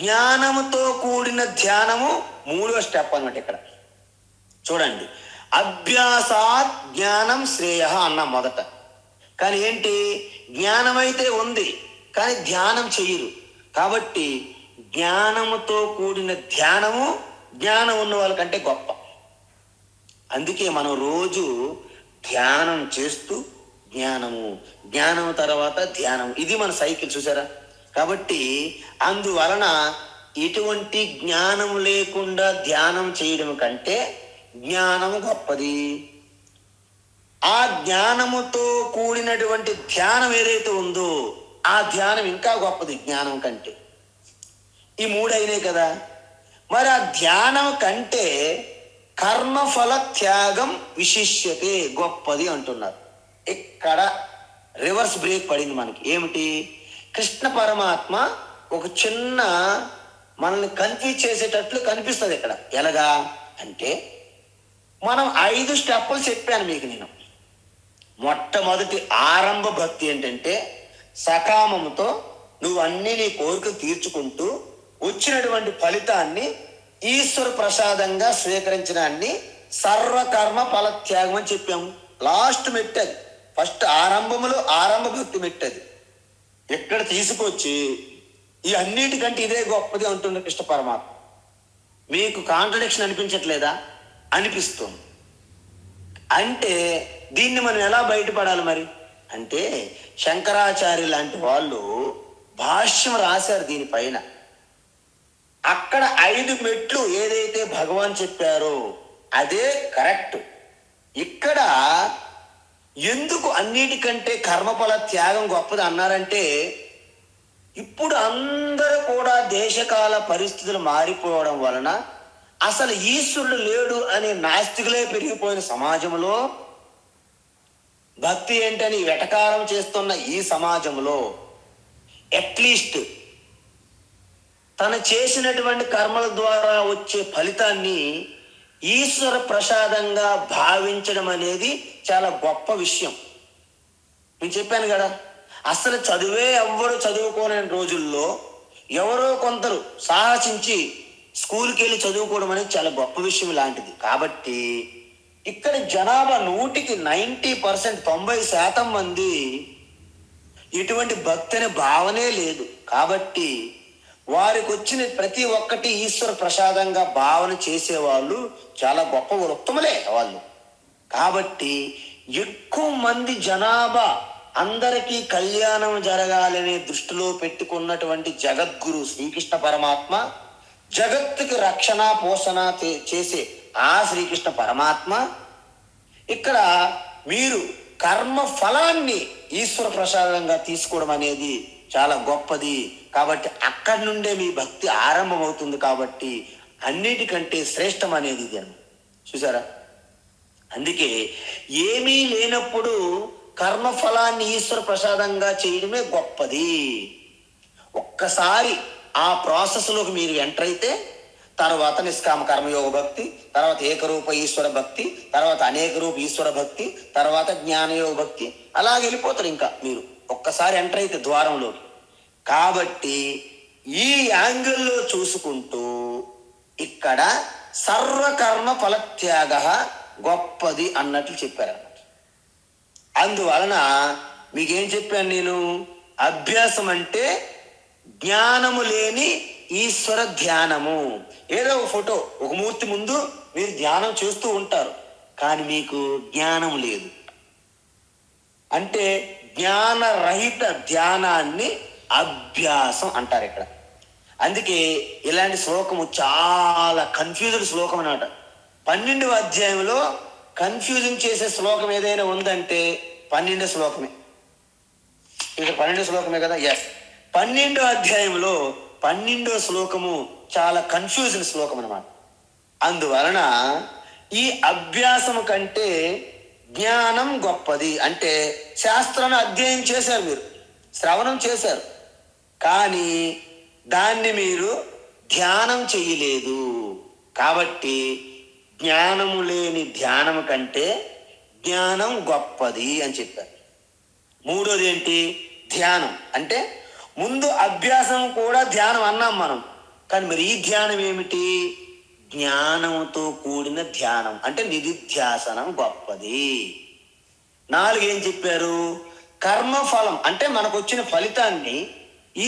జ్ఞానముతో కూడిన ధ్యానము 3వ స్టెప్ అన్నమాట. ఇక్కడ చూడండి, అభ్యాసాత్ జ్ఞానం శ్రేయ అన్న మొదట. కానీ ఏంటి? జ్ఞానం అయితే ఉంది కానీ ధ్యానం చెయ్యరు. కాబట్టి జ్ఞానముతో కూడిన ధ్యానము జ్ఞానం ఉన్న వాళ్ళకంటే గొప్ప. అందుకే మనం రోజు ధ్యానం చేస్తూ జ్ఞానం తర్వాత ధ్యానం, ఇది మన సైకిల్. చూసారా? కాబట్టి అందువలన ఎటువంటి జ్ఞానం లేకుండా ధ్యానం చేయడం కంటే జ్ఞానము గొప్పది. ఆ జ్ఞానముతో కూడినటువంటి ధ్యానం ఏదైతే ఉందో ఆ ధ్యానం ఇంకా గొప్పది జ్ఞానం కంటే. ఈ 3 అయినాయి కదా. మరి ఆ ధ్యానం కంటే కర్మఫల త్యాగం విశిష్యతే గొప్పది అంటున్నారు. ఇక్కడ రివర్స్ బ్రేక్ పడింది మనకి. ఏమిటి? కృష్ణ పరమాత్మ ఒక చిన్న మనల్ని కన్ఫ్యూజ్ చేసేటట్లు కనిపిస్తుంది ఇక్కడ. ఎలాగా అంటే, మనం 5 స్టెప్పులు చెప్పాను మీకు నేను. మొట్టమొదటి ఆరంభ భక్తి ఏంటంటే, సకామంతో నువ్వు అన్ని నీ కోరికలు తీర్చుకుంటూ వచ్చినటువంటి ఫలితాన్ని ఈశ్వర ప్రసాదంగా స్వీకరించడాన్ని సర్వకర్మ ఫలత్యాగం అని చెప్పాము. లాస్ట్ మెట్టది, ఫస్ట్ ఆరంభ భక్తి మెట్టది. ఇక్కడ తీసుకొచ్చి ఈ అన్నిటికంటే ఇదే గొప్పది అంటుంది కృష్ణ పరమాత్మ. మీకు కాంట్రడిక్షన్ అనిపించట్లేదా? అనిపిస్తుంది. అంటే దీన్ని మనం ఎలా బయటపడాలి మరి అంటే, శంకరాచార్య లాంటి వాళ్ళు భాష్యం రాశారు దీనిపైన. అక్కడ 5 మెట్లు ఏదైతే భగవాన్ చెప్పారో అదే కరెక్ట్. ఇక్కడ ఎందుకు అన్నిటికంటే కర్మఫల త్యాగం గొప్పది అన్నారంటే, ఇప్పుడు అందరూ కూడా దేశకాల పరిస్థితులు మారిపోవడం వలన అసలు ఈశ్వరుడు లేడు అనే నాస్తికులే పెరిగిపోయిన సమాజంలో, భక్తి ఏంటని వెటకారం చేస్తున్న ఈ సమాజంలో అట్లీస్ట్ తను చేసినటువంటి కర్మల ద్వారా వచ్చే ఫలితాన్ని ఈశ్వర ప్రసాదంగా భావించడం అనేది చాలా గొప్ప విషయం. నేను చెప్పాను కదా, అసలు చదువే ఎవ్వరు చదువుకోలేని రోజుల్లో ఎవరో కొందరు సాహసించి స్కూల్కి వెళ్ళి చదువుకోవడం అనేది చాలా గొప్ప విషయం లాంటిది. కాబట్టి ఇక్కడ జనాభా 100కి 90%, 90% మంది ఇటువంటి భక్తి అనే భావనే లేదు. కాబట్టి వారికి వచ్చిన ప్రతి ఒక్కటి ఈశ్వర ప్రసాదంగా భావన చేసేవాళ్ళు చాలా గొప్ప ఉత్తములే వాళ్ళు. కాబట్టి ఎక్కువ మంది జనాభా అందరికీ కళ్యాణం జరగాలనే దృష్టిలో పెట్టుకున్నటువంటి జగద్గురు శ్రీకృష్ణ పరమాత్మ, జగత్తుకి రక్షణ పోషణ చేసే ఆ శ్రీకృష్ణ పరమాత్మ ఇక్కడ మీరు కర్మ ఫలాన్ని ఈశ్వర ప్రసాదంగా తీసుకోవడం అనేది చాలా గొప్పది. కాబట్టి అక్కడి నుండే మీ భక్తి ఆరంభమవుతుంది. కాబట్టి అన్నిటికంటే శ్రేష్టం అనేది ఇది. చూసారా? అందుకే ఏమీ లేనప్పుడు కర్మఫలాన్ని ఈశ్వర ప్రసాదంగా చేయడమే గొప్పది. ఒక్కసారి ఆ ప్రాసెస్లోకి మీరు ఎంటర్ అయితే తర్వాత నిష్కామ కర్మయోగ భక్తి, తర్వాత ఏకరూప ఈశ్వర భక్తి, తర్వాత అనేక రూప ఈశ్వర భక్తి, తర్వాత జ్ఞానయోగ భక్తి, అలాగే వెళ్ళిపోతారు ఇంకా మీరు ఒక్కసారి ఎంటర్ అయితే ద్వారంలో. కాబట్టి ఈ యాంగిల్లో చూసుకుంటూ ఇక్కడ సర్వకర్మ ఫలత్యాగ గొప్పది అన్నట్లు చెప్పారు. అందువలన మీకేం చెప్పాను నేను? అభ్యాసం అంటే జ్ఞానము లేని ఈశ్వర ధ్యానము. ఏదో ఒక ఫోటో, ఒక మూర్తి ముందు మీరు ధ్యానం చేస్తూ ఉంటారు, కానీ మీకు జ్ఞానం లేదు అంటే జ్ఞానరహిత ధ్యానాన్ని అభ్యాసం అంటారు ఇక్కడ. అందుకే ఇలాంటి శ్లోకము చాలా కన్ఫ్యూజ్డ్ శ్లోకం అన్నమాట. 12వ అధ్యాయంలో కన్ఫ్యూజన్ చేసే శ్లోకం ఏదైనా ఉందంటే 12వ శ్లోకమే. ఇక్కడ 12వ శ్లోకమే కదా. ఎస్, 12వ అధ్యాయంలో 12వ శ్లోకము చాలా కన్ఫ్యూజన్ శ్లోకం అన్నమాట. అందువలన ఈ అభ్యాసము కంటే జ్ఞానం గొప్పది. అంటే శాస్త్రాన్ని అధ్యయనం చేశారు, మీరు శ్రవణం చేశారు, కానీ దాన్ని మీరు ధ్యానం చేయలేదు. కాబట్టి జ్ఞానము లేని ధ్యానము కంటే జ్ఞానం గొప్పది అని చెప్పారు. మూడోది ఏంటి? ధ్యానం. అంటే ముందు అభ్యాసం కూడా ధ్యానం అన్నాం మనం, కానీ మరి ఈ ధ్యానం ఏమిటి? జ్ఞానంతో కూడిన ధ్యానం అంటే నిధిధ్యాసనం గొప్పది. 4 ఏం చెప్పారు? కర్మఫలం అంటే మనకు వచ్చిన ఫలితాన్ని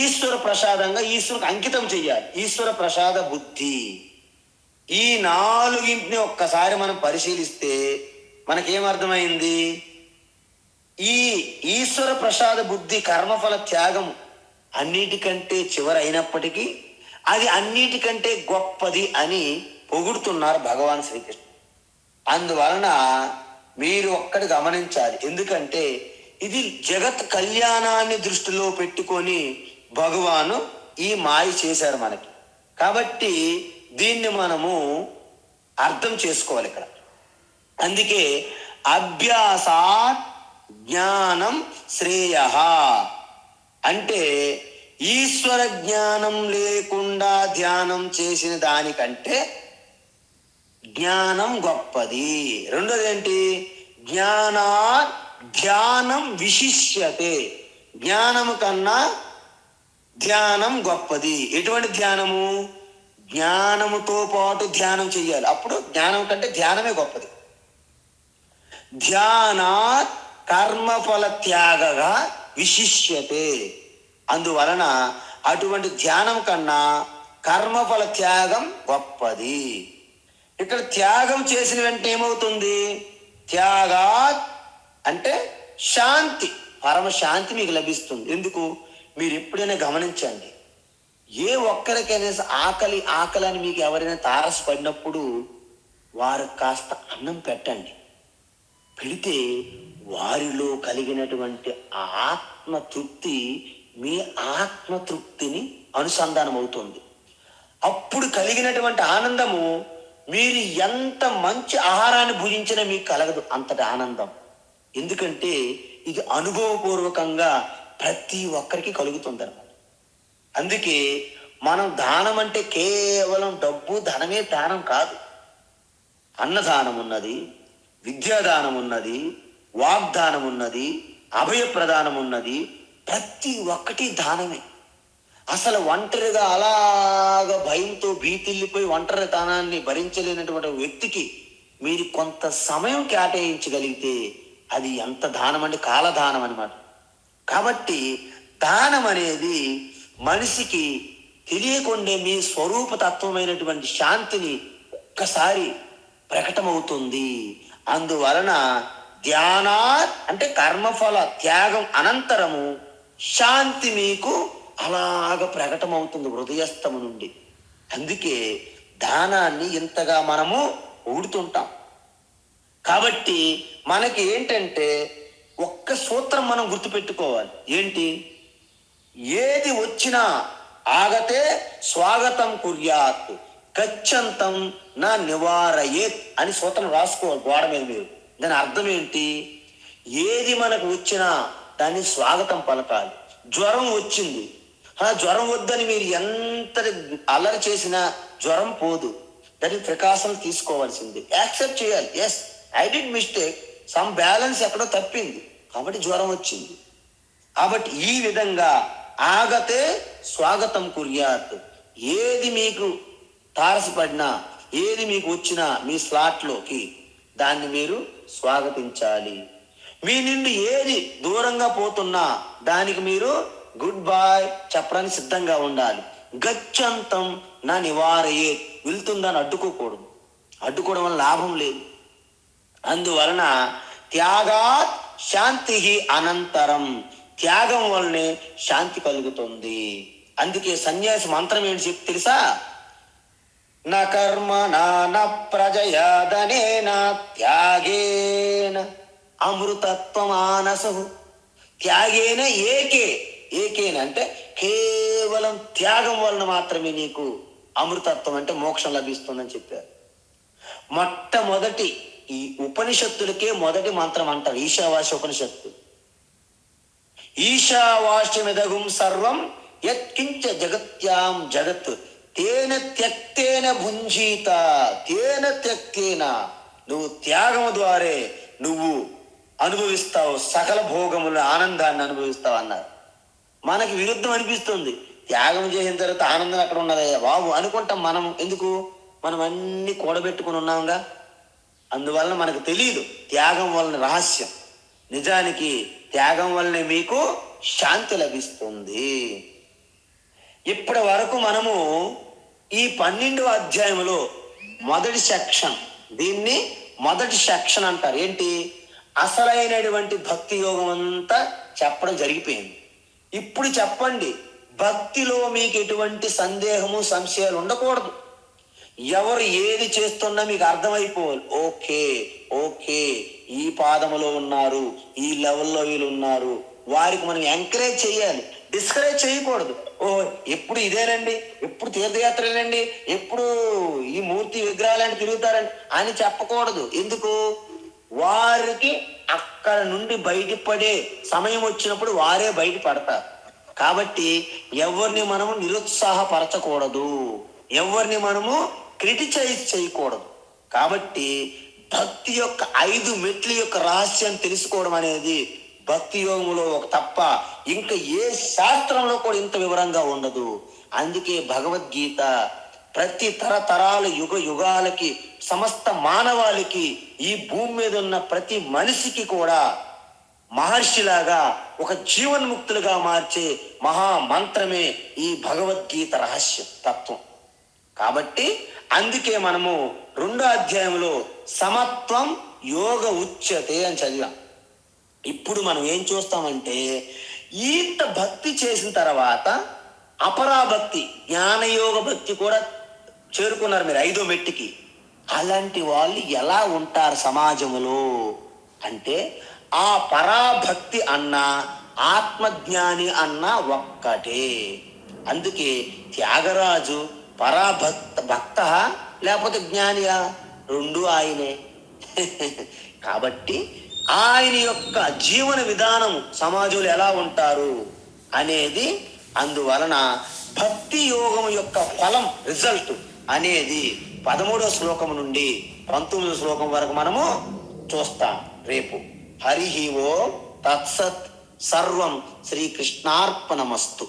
ఈశ్వర ప్రసాదంగా ఈశ్వరుకు అంకితం చెయ్యాలి. ఈశ్వర ప్రసాద బుద్ధి. ఈ 4ని ఒక్కసారి మనం పరిశీలిస్తే మనకేమర్థమైంది? ఈ ఈశ్వర ప్రసాద బుద్ధి కర్మఫల త్యాగం అన్నిటికంటే చివరి అయినప్పటికీ అది అన్నిటికంటే గొప్పది అని పొగుడుతున్నారు భగవాన్ శ్రీకృష్ణ. అందువలన మీరు ఒక్కటి గమనించాలి. ఎందుకంటే ఇది జగత్ కళ్యాణాన్ని దృష్టిలో పెట్టుకొని భగవాను ఈ మాయ చేశారు మనకి. కాబట్టి దీన్ని మనము అర్థం చేసుకోవాలి ఇక్కడ. అందుకే అభ్యాసాత్ జ్ఞానం శ్రేయ అంటే ఈశ్వర జ్ఞానం లేకుండా ధ్యానం చేసిన దానికంటే జ్ఞానం గొప్పది. రెండోది ఏంటి? జ్ఞానాత్ ధ్యానం విశిష్యతే. జ్ఞానము కన్నా ధ్యానం గొప్పది. ఎటువంటి ధ్యానము? జ్ఞానముతో పాటు ధ్యానం చెయ్యాలి, అప్పుడు జ్ఞానం కంటే ధ్యానమే గొప్పది. ధ్యానాత్ కర్మఫల త్యాగగా విశిష్యతే. అందువలన అటువంటి ధ్యానం కన్నా కర్మఫల త్యాగం గొప్పది. ఇక్కడ త్యాగం చేసిన వెంటనే ఏమవుతుంది? త్యాగాత్ అంటే శాంతి, పరమశాంతి మీకు లభిస్తుంది. ఎందుకు? మీరు ఎప్పుడైనా గమనించండి, ఏ ఒక్కరికైనా ఆకలి ఆకలి అని మీకు ఎవరైనా తారసపడినప్పుడు వారు కాస్త అన్నం పెట్టండి. పెడితే వారిలో కలిగినటువంటి ఆత్మతృప్తి మీ ఆత్మతృప్తిని అనుసంధానం అవుతుంది. అప్పుడు కలిగినటువంటి ఆనందము మీరు ఎంత మంచి ఆహారాన్ని భుజించినా మీకు కలగదు అంతటి ఆనందం. ఎందుకంటే ఇది అనుభవపూర్వకంగా ప్రతి ఒక్కరికి కలుగుతుంది అన్నమాట. అందుకే మనం దానం అంటే కేవలం డబ్బు ధనమే దానం కాదు. అన్నదానం ఉన్నది, విద్యాదానం ఉన్నది, వాగ్దానం ఉన్నది, అభయప్రదానం ఉన్నది. ప్రతి ఒక్కటి దానమే. అసలు ఒంటరిగా అలాగ భయంతో భీతిల్లిపోయి ఒంటరి దానాన్ని భరించలేనటువంటి వ్యక్తికి మీరు కొంత సమయం కేటాయించగలిగితే అది ఎంత దానం అంటే కాలదానం అన్నమాట. కాబట్టి దానం అనేది మనిషికి తెలియకుండే మీ స్వరూపతత్వమైనటువంటి శాంతిని ఒక్కసారి ప్రకటమవుతుంది. అందువలన ధ్యానాత్ అంటే కర్మఫల త్యాగం అనంతరము శాంతి మీకు అలాగ ప్రకటమవుతుంది హృదయస్థము నుండి. అందుకే దానాన్ని ఇంతగా మనము ఊడుతుంటాం. కాబట్టి మనకి ఏంటంటే ఒక్క సూత్రం మనం గుర్తుపెట్టుకోవాలి. ఏంటి? ఏది వచ్చినా ఆగతే స్వాగతం కుర్యాత్ గచ్చంతం నా నివారయేత్ అని సూత్రం రాసుకోవాలి గోడ మీద. మీరు దాని అర్థం ఏంటి? ఏది మనకు వచ్చినా దాన్ని స్వాగతం పలకాలి. జ్వరం వచ్చింది, జ్వరం వద్దని మీరు ఎంత అల్లరి చేసినా జ్వరం పోదు. దానికి ప్రికాషన్ తీసుకోవాల్సింది, యాక్సెప్ట్ చేయాలి. Yes, I did mistake, some balance ఎక్కడో తప్పింది కాబట్టి జ్వరం వచ్చింది. కాబట్టి ఈ విధంగా ఆగతే స్వాగతం కుర్యాత్. ఏది మీకు తారసపడినా, ఏది మీకు వచ్చినా మీ స్లాట్లోకి దాన్ని మీరు స్వాగతించాలి. మీ నుండి ఏది దూరంగా పోతున్నా దానికి మీరు గుడ్ బాయ్ చెప్పడానికి సిద్ధంగా ఉండాలి. గచ్చంతం నా నివారయే, వెళ్తుందని అడ్డుకోకూడదు. అడ్డుకోవడం వల్ల లాభం లేదు. అందువలన త్యాగాత్ శాంతి అనంతరం, త్యాగం వల్లనే శాంతి కలుగుతుంది. అందుకే సన్యాసి మంత్రం ఏంటి చెప్పి తెలుసా? నా కర్మ నా ప్రజయాదనేన త్యాగేన అమృతత్వమానసు. త్యాగేన ఏకేన అంటే కేవలం త్యాగం వలన మాత్రమే నీకు అమృతత్వం అంటే మోక్షం లభిస్తుందని చెప్పారు. మొట్టమొదటి ఈ ఉపనిషత్తులకే మొదటి మంత్రం అంటారు ఈశావాస్య ఉపనిషత్తు. ఈశావాస్యమిదగుం సర్వం యత్కించ జగత్యాం జగత్ తేన త్యక్తేన భుంజీత. తేన త్యక్తేన, నువ్వు త్యాగం ద్వారే నువ్వు అనుభవిస్తావు, సకల భోగముల ఆనందాన్ని అనుభవిస్తావు అన్నారు. మనకి విరుద్ధం అనిపిస్తుంది. త్యాగం చేసిన తర్వాత ఆనందం అక్కడ ఉన్నదయ్యా బాబు అనుకుంటాం. మనం ఎందుకు? మనం అన్ని కూడబెట్టుకుని ఉన్నాంగా. అందువలన మనకు తెలియదు త్యాగం వలన రహస్యం. నిజానికి త్యాగం వల్లనే మీకు శాంతి లభిస్తుంది. ఇప్పటి వరకు మనము ఈ 12వ అధ్యాయంలో మొదటి సెక్షన్, దీన్ని మొదటి సెక్షన్ అంటారు. ఏంటి? అసలైనటువంటి భక్తి యోగం అంతా చెప్పడం జరిగిపోయింది. ఇప్పుడు చెప్పండి, భక్తిలో మీకు ఎటువంటి సందేహము సంశయాలు ఉండకూడదు. ఎవరు ఏది చేస్తున్నా మీకు అర్థమైపోవాలి. ఓకే ఈ పాదములో ఉన్నారు, ఈ లెవెల్లో వీళ్ళు ఉన్నారు. వారికి మనం ఎంకరేజ్ చేయాలి, డిస్కరేజ్ చేయకూడదు. ఎప్పుడు ఇదేనండి, ఎప్పుడు తీర్థయాత్రలండి, ఎప్పుడు ఈ మూర్తి విగ్రహాలని తిరుగుతారండి అని చెప్పకూడదు. ఎందుకు? వారికి అక్కడ నుండి బయటపడే సమయం వచ్చినప్పుడు వారే బయటపడతారు. కాబట్టి ఎవరిని మనము నిరుత్సాహపరచకూడదు, ఎవరిని మనము క్రిటిసైజ్ చేయకూడదు. కాబట్టి భక్తి యొక్క 5 మెట్ల యొక్క రహస్యం తెలుసుకోవడం అనేది భక్తి యోగంలో ఒక తప్ప ఇంకా ఏ శాస్త్రంలో కూడా ఇంత వివరంగా ఉండదు. అందుకే భగవద్గీత ప్రతి తరతరాల యుగ యుగాలకి సమస్త మానవాళికి ఈ భూమి మీద ఉన్న ప్రతి మనిషికి కూడా మహర్షిలాగా ఒక జీవన్ముక్తులుగా మార్చే మహామంత్రమే ఈ భగవద్గీత రహస్య తత్వం. కాబట్టి అందుకే మనము 2వ అధ్యాయంలో సమత్వం యోగ ఉచ్యతే అని చదివాం. ఇప్పుడు మనం ఏం చూస్తామంటే ఇంత భక్తి చేసిన తర్వాత అపరాభక్తి, జ్ఞానయోగ భక్తి కూడా చేరుకున్నారు మీరు 5వ మెట్టుకి. అలాంటి వాళ్ళు ఎలా ఉంటారు సమాజంలో అంటే, ఆ పరాభక్తి అన్నా ఆత్మజ్ఞాని అన్నా ఒక్కటే. అందుకే త్యాగరాజు భక్త లేకపోతే జ్ఞానియా? 2 ఆయనే. కాబట్టి ఆయన యొక్క జీవన విధానం సమాజంలో ఎలా ఉంటారు అనేది, అందువలన భక్తి యోగం యొక్క ఫలం, రిజల్ట్ అనేది 13వ శ్లోకం నుండి 19వ శ్లోకం వరకు మనము చూస్తాం రేపు. హరి ఓం తత్సత్. సర్వం శ్రీకృష్ణార్పణమస్తు.